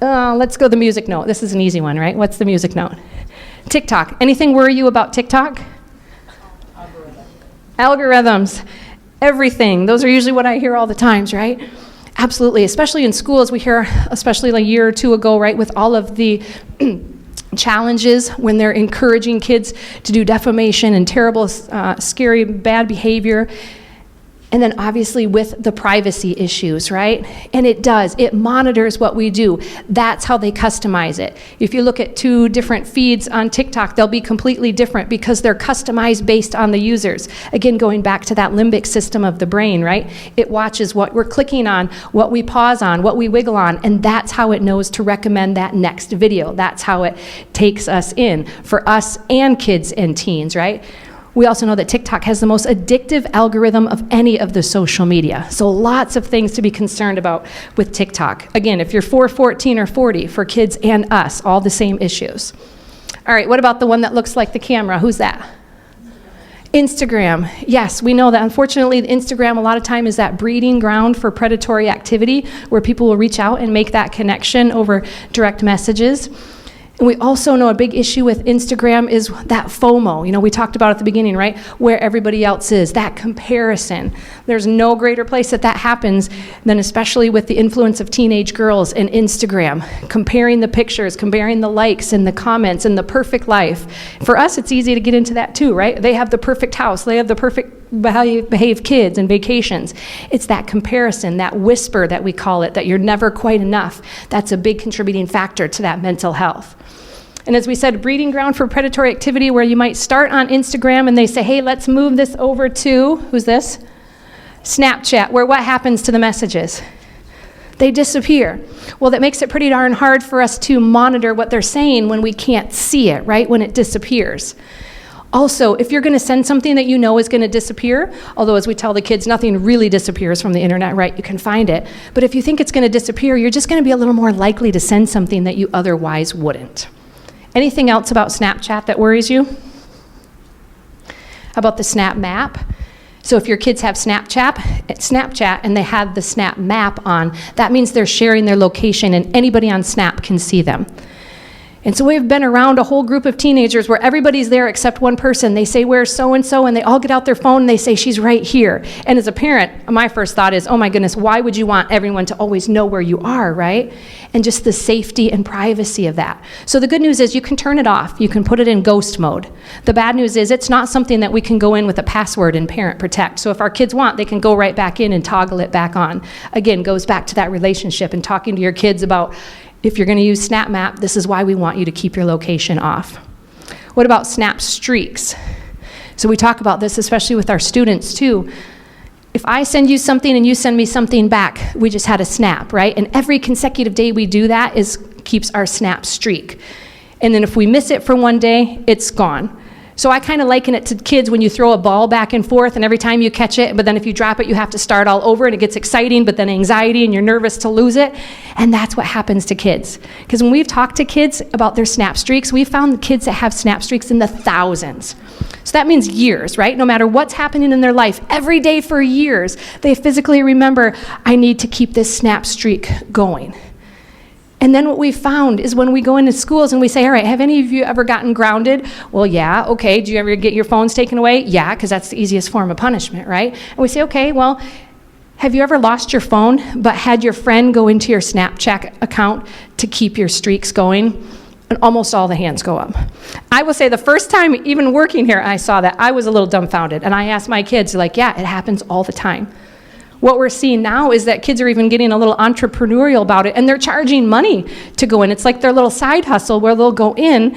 let's go the music note. This is an easy one, right? What's the music note? TikTok. Anything worry you about TikTok? Algorithms, everything. Those are usually what I hear all the times, right? Absolutely, especially in schools. We hear, especially like a year or two ago, right, with all of the challenges when they're encouraging kids to do defamation and terrible, scary, bad behavior. And then obviously with the privacy issues, right? And it monitors what we do. That's how they customize it. If you look at 2 different feeds on TikTok, they'll be completely different because they're customized based on the users. Again, going back to that limbic system of the brain, right? It watches what we're clicking on, what we pause on, what we wiggle on, and that's how it knows to recommend that next video. That's how it takes us in for us and kids and teens, right? We also know that TikTok has the most addictive algorithm of any of the social media. So lots of things to be concerned about with TikTok. Again, if you're 4, 14, or 40, for kids and us, all the same issues. All right, what about the one that looks like the camera? Who's that? Instagram. Yes, we know that unfortunately Instagram a lot of time is that breeding ground for predatory activity where people will reach out and make that connection over direct messages. And we also know a big issue with Instagram is that FOMO. You know, we talked about at the beginning, right? Where everybody else is, that comparison. There's no greater place that happens than especially with the influence of teenage girls and Instagram. Comparing the pictures, comparing the likes and the comments and the perfect life. For us, it's easy to get into that too, right? They have the perfect house. They have the perfect behaved kids and vacations. It's that comparison, that whisper that we call it, that you're never quite enough. That's a big contributing factor to that mental health. And as we said, breeding ground for predatory activity where you might start on Instagram and they say, hey, let's move this over to, who's this? Snapchat, where what happens to the messages? They disappear. Well, that makes it pretty darn hard for us to monitor what they're saying when we can't see it, right? When it disappears. Also, if you're going to send something that you know is going to disappear, although as we tell the kids, nothing really disappears from the internet, right? You can find it. But if you think it's going to disappear, you're just going to be a little more likely to send something that you otherwise wouldn't. Anything else about Snapchat that worries you? How about the Snap Map? So if your kids have Snapchat and they have the Snap Map on, that means they're sharing their location and anybody on Snap can see them. And so we've been around a whole group of teenagers where everybody's there except one person. They say, where's so-and-so? And they all get out their phone and they say, she's right here. And as a parent, my first thought is, oh my goodness, why would you want everyone to always know where you are, right? And just the safety and privacy of that. So the good news is you can turn it off. You can put it in ghost mode. The bad news is it's not something that we can go in with a password and parent protect. So if our kids want, they can go right back in and toggle it back on. Again, goes back to that relationship and talking to your kids about, if you're going to use Snap Map, this is why we want you to keep your location off. What about Snap Streaks? So we talk about this, especially with our students too. If I send you something and you send me something back, we just had a snap, right? And every consecutive day we do that keeps our Snap streak. And then if we miss it for one day, it's gone. So I kind of liken it to kids when you throw a ball back and forth and every time you catch it, but then if you drop it, you have to start all over and it gets exciting, but then anxiety and you're nervous to lose it. And that's what happens to kids. Because when we've talked to kids about their snap streaks, we've found kids that have snap streaks in the thousands. So that means years, right? No matter what's happening in their life, every day for years, they physically remember, I need to keep this snap streak going. And then what we found is when we go into schools and we say, all right, have any of you ever gotten grounded? Well, yeah, okay. Do you ever get your phones taken away? Yeah, because that's the easiest form of punishment, right? And we say, okay, well, have you ever lost your phone but had your friend go into your Snapchat account to keep your streaks going? And almost all the hands go up. I will say the first time even working here I saw that, I was a little dumbfounded. And I asked my kids, like, yeah, it happens all the time. What we're seeing now is that kids are even getting a little entrepreneurial about it, and they're charging money to go in. It's like their little side hustle where they'll go in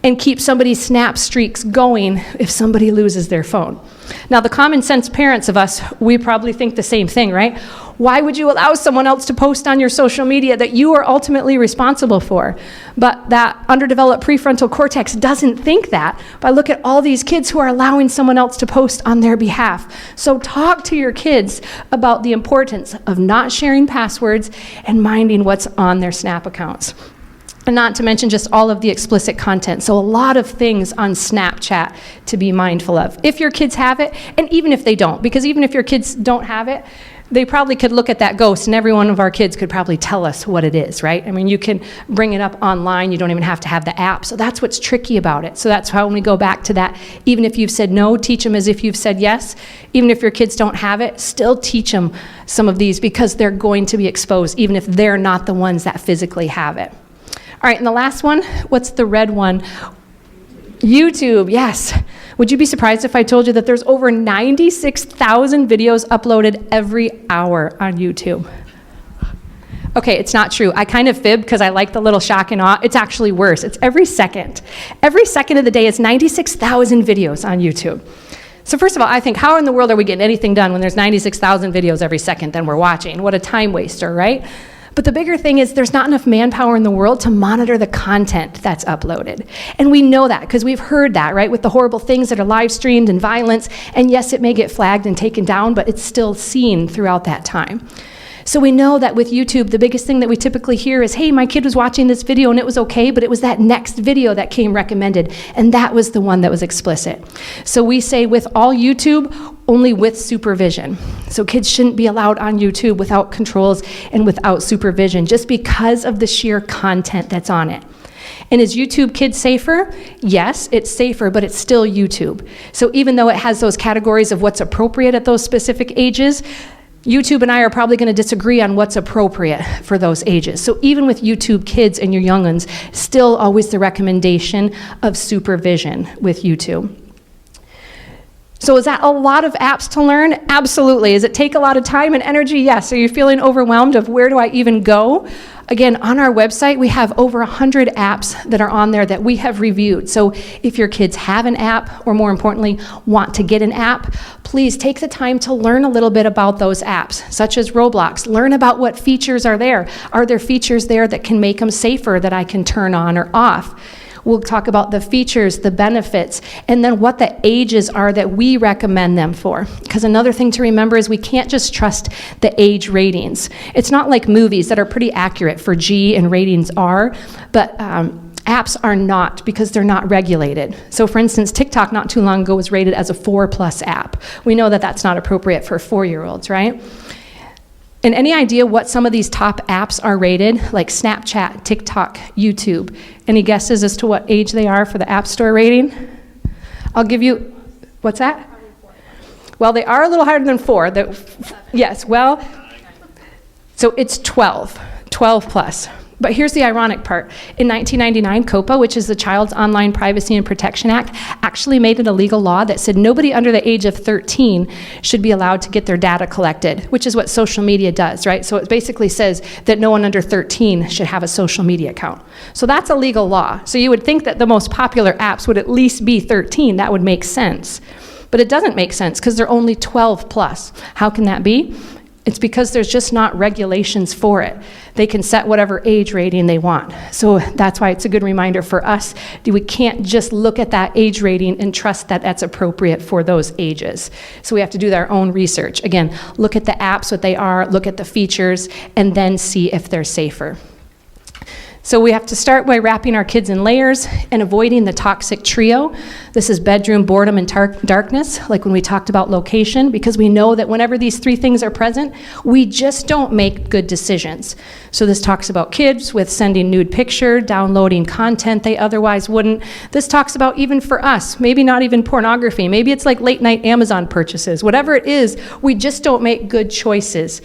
and keep somebody's snap streaks going if somebody loses their phone. Now, the common sense parents of us, we probably think the same thing, right? Why would you allow someone else to post on your social media that you are ultimately responsible for? But that underdeveloped prefrontal cortex doesn't think that. But look at all these kids who are allowing someone else to post on their behalf. So talk to your kids about the importance of not sharing passwords and minding what's on their Snap accounts. And not to mention just all of the explicit content. So a lot of things on Snapchat to be mindful of. If your kids have it, and even if they don't, because even if your kids don't have it, they probably could look at that ghost, and every one of our kids could probably tell us what it is, right? I mean, you can bring it up online. You don't even have to have the app. So that's what's tricky about it. So that's how when we go back to that, even if you've said no, teach them as if you've said yes. Even if your kids don't have it, still teach them some of these because they're going to be exposed, even if they're not the ones that physically have it. All right, and the last one, what's the red one? YouTube, yes. Would you be surprised if I told you that there's over 96,000 videos uploaded every hour on YouTube? Okay, it's not true. I kind of fib because I like the little shock and awe. It's actually worse. It's every second. Every second of the day, it's 96,000 videos on YouTube. So first of all, I think, how in the world are we getting anything done when there's 96,000 videos every second that we're watching? What a time waster, right? But the bigger thing is there's not enough manpower in the world to monitor the content that's uploaded. And we know that because we've heard that, right, with the horrible things that are live streamed and violence. And yes, it may get flagged and taken down, but it's still seen throughout that time. So we know that with YouTube, the biggest thing that we typically hear is, hey, my kid was watching this video and it was okay, but it was that next video that came recommended, and that was the one that was explicit. So we say with all YouTube, only with supervision. So kids shouldn't be allowed on YouTube without controls and without supervision, just because of the sheer content that's on it. And is YouTube Kids safer? Yes, it's safer, but it's still YouTube. So even though it has those categories of what's appropriate at those specific ages, YouTube and I are probably going to disagree on what's appropriate for those ages. So even with YouTube Kids and your young ones, still always the recommendation of supervision with YouTube. So is that a lot of apps to learn? Absolutely. Does it take a lot of time and energy? Yes. Are you feeling overwhelmed of where do I even go? Again, on our website, we have over 100 apps that are on there that we have reviewed. So if your kids have an app, or more importantly, want to get an app, please take the time to learn a little bit about those apps, such as Roblox. Learn about what features are there. Are there features there that can make them safer that I can turn on or off? We'll talk about the features, the benefits, and then what the ages are that we recommend them for. Because another thing to remember is we can't just trust the age ratings. It's not like movies that are pretty accurate for G and ratings R, but apps are not, because they're not regulated. So for instance, TikTok not too long ago was rated as a 4+ app. We know that that's not appropriate for 4-year-olds, right? And any idea what some of these top apps are rated? Like Snapchat, TikTok, YouTube. Any guesses as to what age they are for the App Store rating? I'll give you, what's that? Well, they are a little higher than 4. Yes, well, so it's 12 plus. But here's the ironic part. In 1999, COPA, which is the Child's Online Privacy and Protection Act, actually made it a legal law that said nobody under the age of 13 should be allowed to get their data collected, which is what social media does, right? So it basically says that no one under 13 should have a social media account. So that's a legal law. So you would think that the most popular apps would at least be 13. That would make sense. But it doesn't make sense because they're only 12 plus. How can that be? It's because there's just not regulations for it. They can set whatever age rating they want. So that's why it's a good reminder for us. We can't just look at that age rating and trust that that's appropriate for those ages. So we have to do our own research. Again, look at the apps, what they are, look at the features, and then see if they're safer. So we have to start by wrapping our kids in layers and avoiding the toxic trio. This is bedroom, boredom, and darkness, like when we talked about location, because we know that whenever these three things are present, we just don't make good decisions. So this talks about kids with sending nude picture, downloading content they otherwise wouldn't. This talks about even for us, maybe not even pornography, maybe it's like late night Amazon purchases. Whatever it is, we just don't make good choices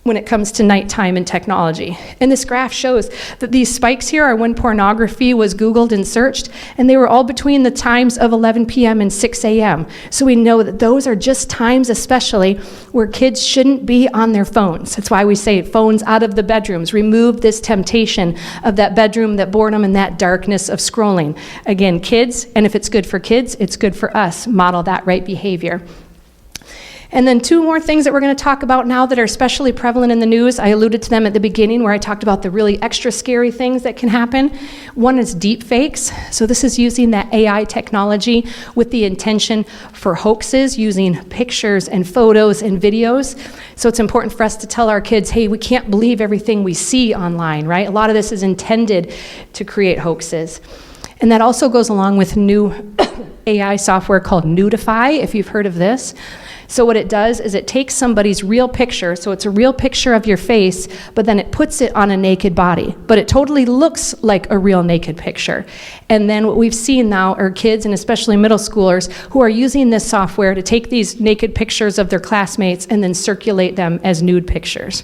when it comes to nighttime and technology. And this graph shows that these spikes here are when pornography was Googled and searched, and they were all between the times of 11 p.m. and 6 a.m. So we know that those are just times especially where kids shouldn't be on their phones. That's why we say phones out of the bedrooms. Remove this temptation of that bedroom, that boredom, and that darkness of scrolling. Again, kids, and if it's good for kids, it's good for us. Model that right behavior. And then two more things that we're going to talk about now that are especially prevalent in the news. I alluded to them at the beginning where I talked about the really extra scary things that can happen. One is deep fakes. So this is using that AI technology with the intention for hoaxes, using pictures and photos and videos. So it's important for us to tell our kids, hey, we can't believe everything we see online, right? A lot of this is intended to create hoaxes. And that also goes along with new AI software called Nudify, if you've heard of this. So what it does is it takes somebody's real picture, so it's a real picture of your face, but then it puts it on a naked body. But it totally looks like a real naked picture. And then what we've seen now are kids, and especially middle schoolers, who are using this software to take these naked pictures of their classmates and then circulate them as nude pictures.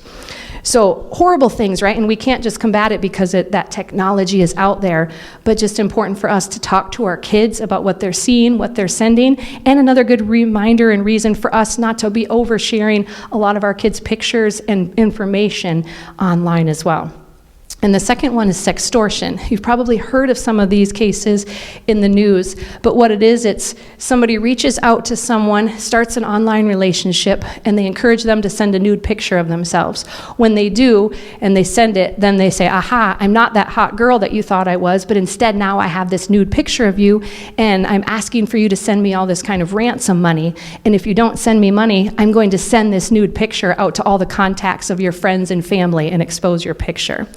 So horrible things, right? And we can't just combat it because that technology is out there, but just important for us to talk to our kids about what they're seeing, what they're sending, and another good reminder and reason for us not to be oversharing a lot of our kids' pictures and information online as well. And the second one is sextortion. You've probably heard of some of these cases in the news, but what it is, it's somebody reaches out to someone, starts an online relationship, and they encourage them to send a nude picture of themselves. When they do, and they send it, then they say, aha, I'm not that hot girl that you thought I was, but instead now I have this nude picture of you, and I'm asking for you to send me all this kind of ransom money, and if you don't send me money, I'm going to send this nude picture out to all the contacts of your friends and family and expose your picture.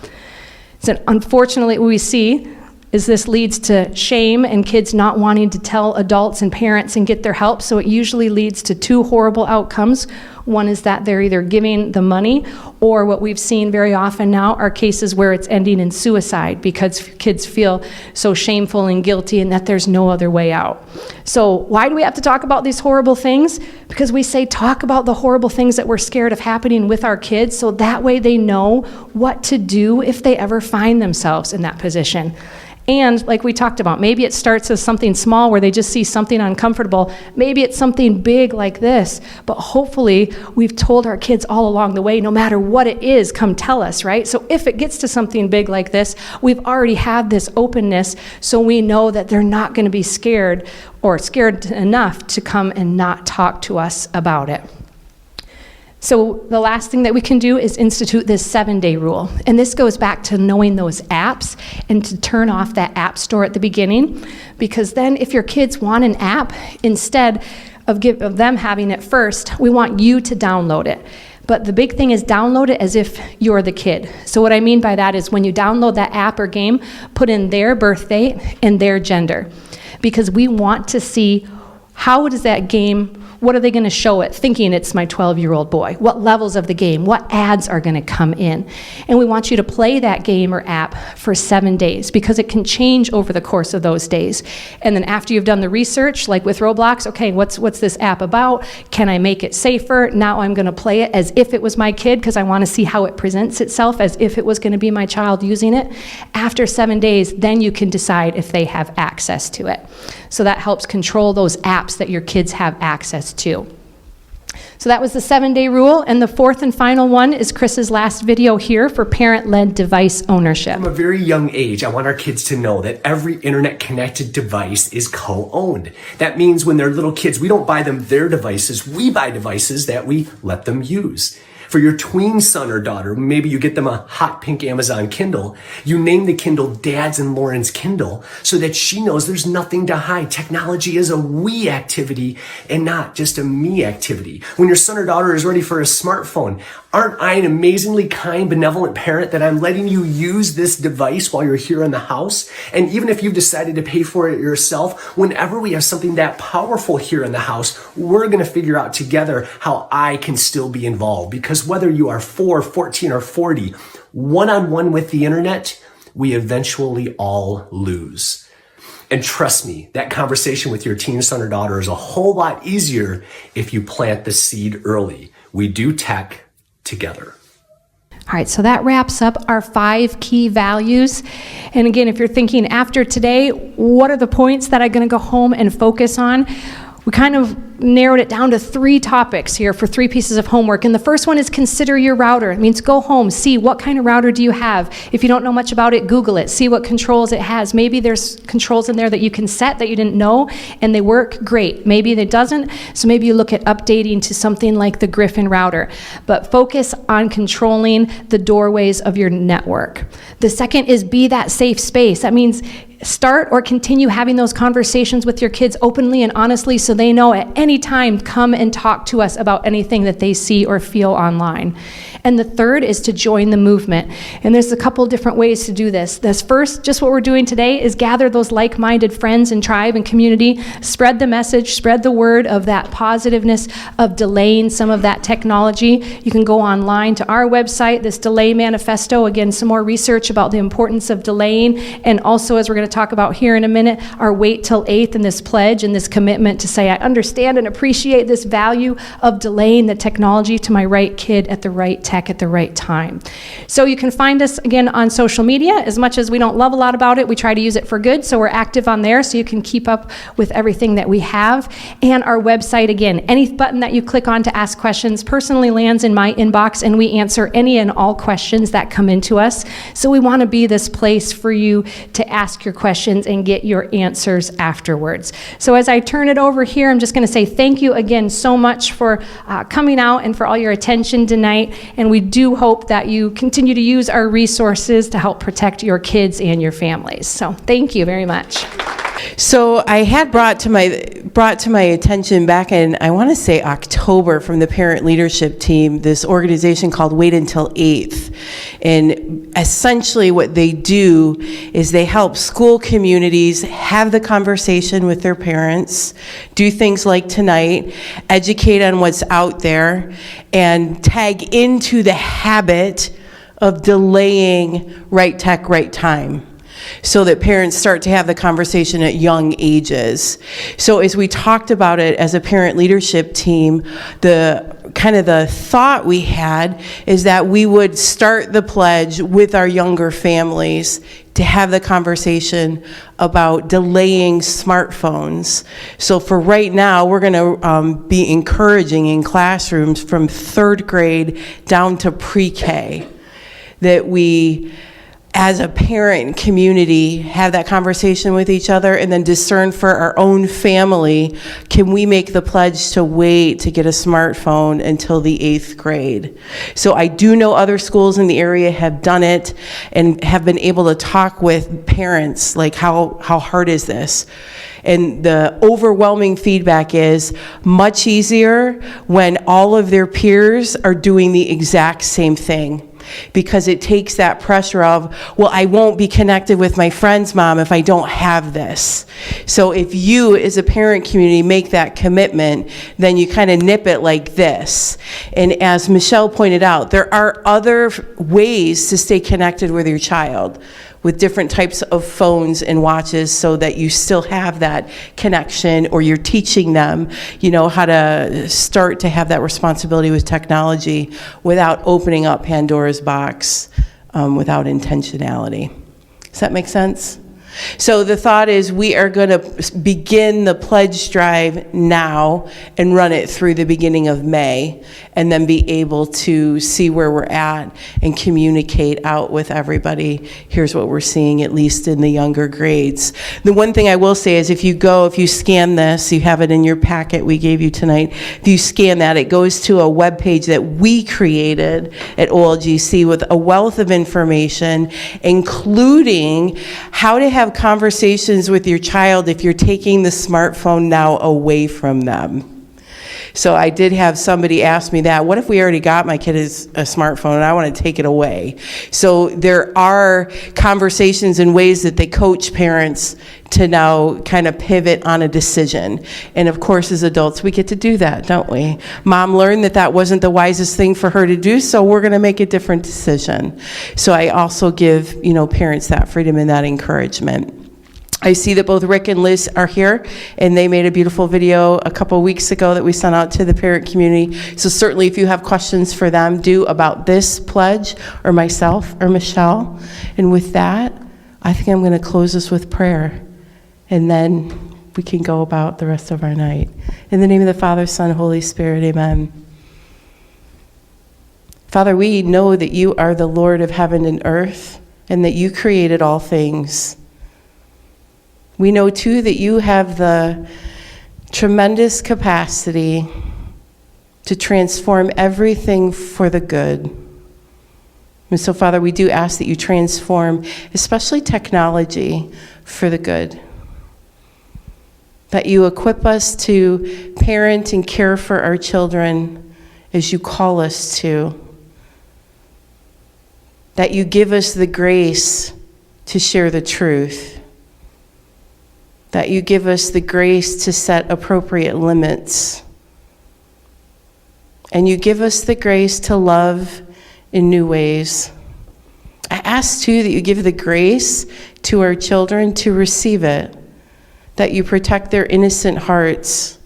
So unfortunately, what we see is this leads to shame and kids not wanting to tell adults and parents and get their help. So it usually leads to two horrible outcomes. One is that they're either giving the money, or what we've seen very often now are cases where it's ending in suicide because kids feel so shameful and guilty and that there's no other way out. So why do we have to talk about these horrible things? Because we say talk about the horrible things that we're scared of happening with our kids, so that way they know what to do if they ever find themselves in that position. And like we talked about, maybe it starts as something small where they just see something uncomfortable. Maybe it's something big like this, but hopefully we've told our kids all along the way, no matter what it is, come tell us, right? So if it gets to something big like this, we've already had this openness, so we know that they're not going to be scared or scared enough to come and not talk to us about it. So the last thing that we can do is institute this 7-day rule. And this goes back to knowing those apps and to turn off that app store at the beginning. Because then if your kids want an app, instead of them having it first, we want you to download it. But the big thing is download it as if you're the kid. So what I mean by that is when you download that app or game, put in their birth date and their gender. Because we want to see how does that game, what are they going to show it, thinking it's my 12-year-old boy? What levels of the game? What ads are going to come in? And we want you to play that game or app for 7 days because it can change over the course of those days. And then after you've done the research, like with Roblox, okay, what's this app about? Can I make it safer? Now I'm going to play it as if it was my kid because I want to see how it presents itself as if it was going to be my child using it. After 7 days, then you can decide if they have access to it. So that helps control those apps that your kids have access to. So that was the 7-day rule, and the fourth and final one is Chris's last video here for parent-led device ownership. From a very young age, I want our kids to know that every internet-connected device is co-owned. That means when they're little kids, we don't buy them their devices, we buy devices that we let them use. For your tween son or daughter, maybe you get them a hot pink Amazon Kindle. You name the Kindle Dad's and Lauren's Kindle so that she knows there's nothing to hide. Technology is a we activity and not just a me activity. When your son or daughter is ready for a smartphone, aren't I an amazingly kind, benevolent parent that I'm letting you use this device while you're here in the house? And even if you've decided to pay for it yourself, whenever we have something that powerful here in the house, we're going to figure out together how I can still be involved. Because whether you are 4, 14, or 40, one-on-one with the internet, we eventually all lose. And trust me, that conversation with your teen son or daughter is a whole lot easier if you plant the seed early. We do tech together. All right, so that wraps up our 5 key values. And again, if you're thinking after today, what are the points that I'm going to go home and focus on? We kind of narrowed it down to 3 topics here for 3 pieces of homework. And the first one is consider your router. It means go home, see what kind of router do you have. If you don't know much about it, Google it, see what controls it has. Maybe there's controls in there that you can set that you didn't know and they work great. Maybe it doesn't, so maybe you look at updating to something like the Griffin router. But focus on controlling the doorways of your network. The second is be that safe space. That means start or continue having those conversations with your kids openly and honestly so they know at any time, come and talk to us about anything that they see or feel online. And the third is to join the movement. And there's a couple different ways to do this. This first, just what we're doing today, is gather those like-minded friends and tribe and community, spread the message, spread the word of that positiveness of delaying some of that technology. You can go online to our website, this Delay Manifesto, again, some more research about the importance of delaying, and also, as we're going to talk about here in a minute, our Wait Till 8th and this pledge and this commitment to say, I understand and appreciate this value of delaying the technology to my right kid at the right tech at the right time. So you can find us again on social media. As much as we don't love a lot about it, we try to use it for good, so we're active on there so you can keep up with everything that we have. And our website, again, any button that you click on to ask questions personally lands in my inbox, and we answer any and all questions that come into us. So we want to be this place for you to ask your questions and get your answers afterwards. So as I turn it over here, I'm just going to say thank you again so much for coming out and for all your attention tonight. And we do hope that you continue to use our resources to help protect your kids and your families. So thank you very much. So I had brought to my attention back in, I want to say October, from the parent leadership team, this organization called Wait Until 8th. And essentially what they do is they help school communities have the conversation with their parents, do things like tonight, educate on what's out there, and tag into the habit of delaying right tech, right time, so that parents start to have the conversation at young ages. So as we talked about it as a parent leadership team, the thought we had is that we would start the pledge with our younger families to have the conversation about delaying smartphones. So for right now, we're going to be encouraging in classrooms from 3rd grade down to pre-K that we, as a parent community, have that conversation with each other and then discern for our own family, can we make the pledge to wait to get a smartphone until the 8th grade? So I do know other schools in the area have done it and have been able to talk with parents, like how hard is this? And the overwhelming feedback is much easier when all of their peers are doing the exact same thing, because it takes that pressure of, well, I won't be connected with my friend's mom if I don't have this. So if you, as a parent community, make that commitment, then you kind of nip it like this. And as Michelle pointed out, there are other ways to stay connected with your child, with different types of phones and watches, so that you still have that connection, or you're teaching them, how to start to have that responsibility with technology without opening up Pandora's box, without intentionality. Does that make sense? So the thought is we are going to begin the pledge drive now and run it through the beginning of May, and then be able to see where we're at and communicate out with everybody. Here's what we're seeing, at least in the younger grades. The one thing I will say is if you scan this, you have it in your packet we gave you tonight. If you scan that, it goes to a web page that we created at OLGC with a wealth of information, including how to have conversations with your child if you're taking the smartphone now away from them. So I did have somebody ask me that. What if we already got my kid a smartphone and I want to take it away? So there are conversations and ways that they coach parents to now kind of pivot on a decision. And of course, as adults, we get to do that, don't we? Mom learned that wasn't the wisest thing for her to do, so we're going to make a different decision. So I also give, parents that freedom and that encouragement. I see that both Rick and Liz are here, and they made a beautiful video a couple weeks ago that we sent out to the parent community. So certainly if you have questions for them, do about this pledge, or myself, or Michelle. And with that, I think I'm going to close this with prayer, and then we can go about the rest of our night. In the name of the Father, Son, Holy Spirit, amen. Father, we know that you are the Lord of heaven and earth, and that you created all things. We know, too, that you have the tremendous capacity to transform everything for the good. And so, Father, we do ask that you transform, especially technology, for the good. That you equip us to parent and care for our children as you call us to. That you give us the grace to share the truth. That you give us the grace to set appropriate limits. And you give us the grace to love in new ways. I ask, too, that you give the grace to our children to receive it, that you protect their innocent hearts,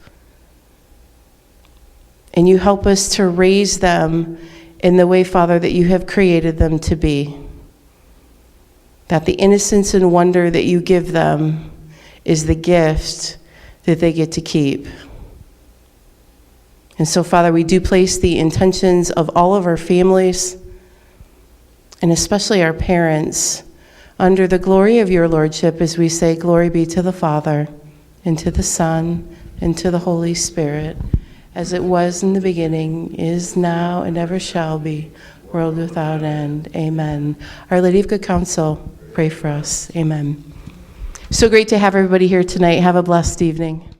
and you help us to raise them in the way, Father, that you have created them to be. That the innocence and wonder that you give them is the gift that they get to keep. And so, Father, we do place the intentions of all of our families, and especially our parents, under the glory of your Lordship as we say, glory be to the Father, and to the Son, and to the Holy Spirit, as it was in the beginning, is now, and ever shall be, world without end. Amen. Our Lady of Good Counsel, pray for us. Amen. So great to have everybody here tonight. Have a blessed evening.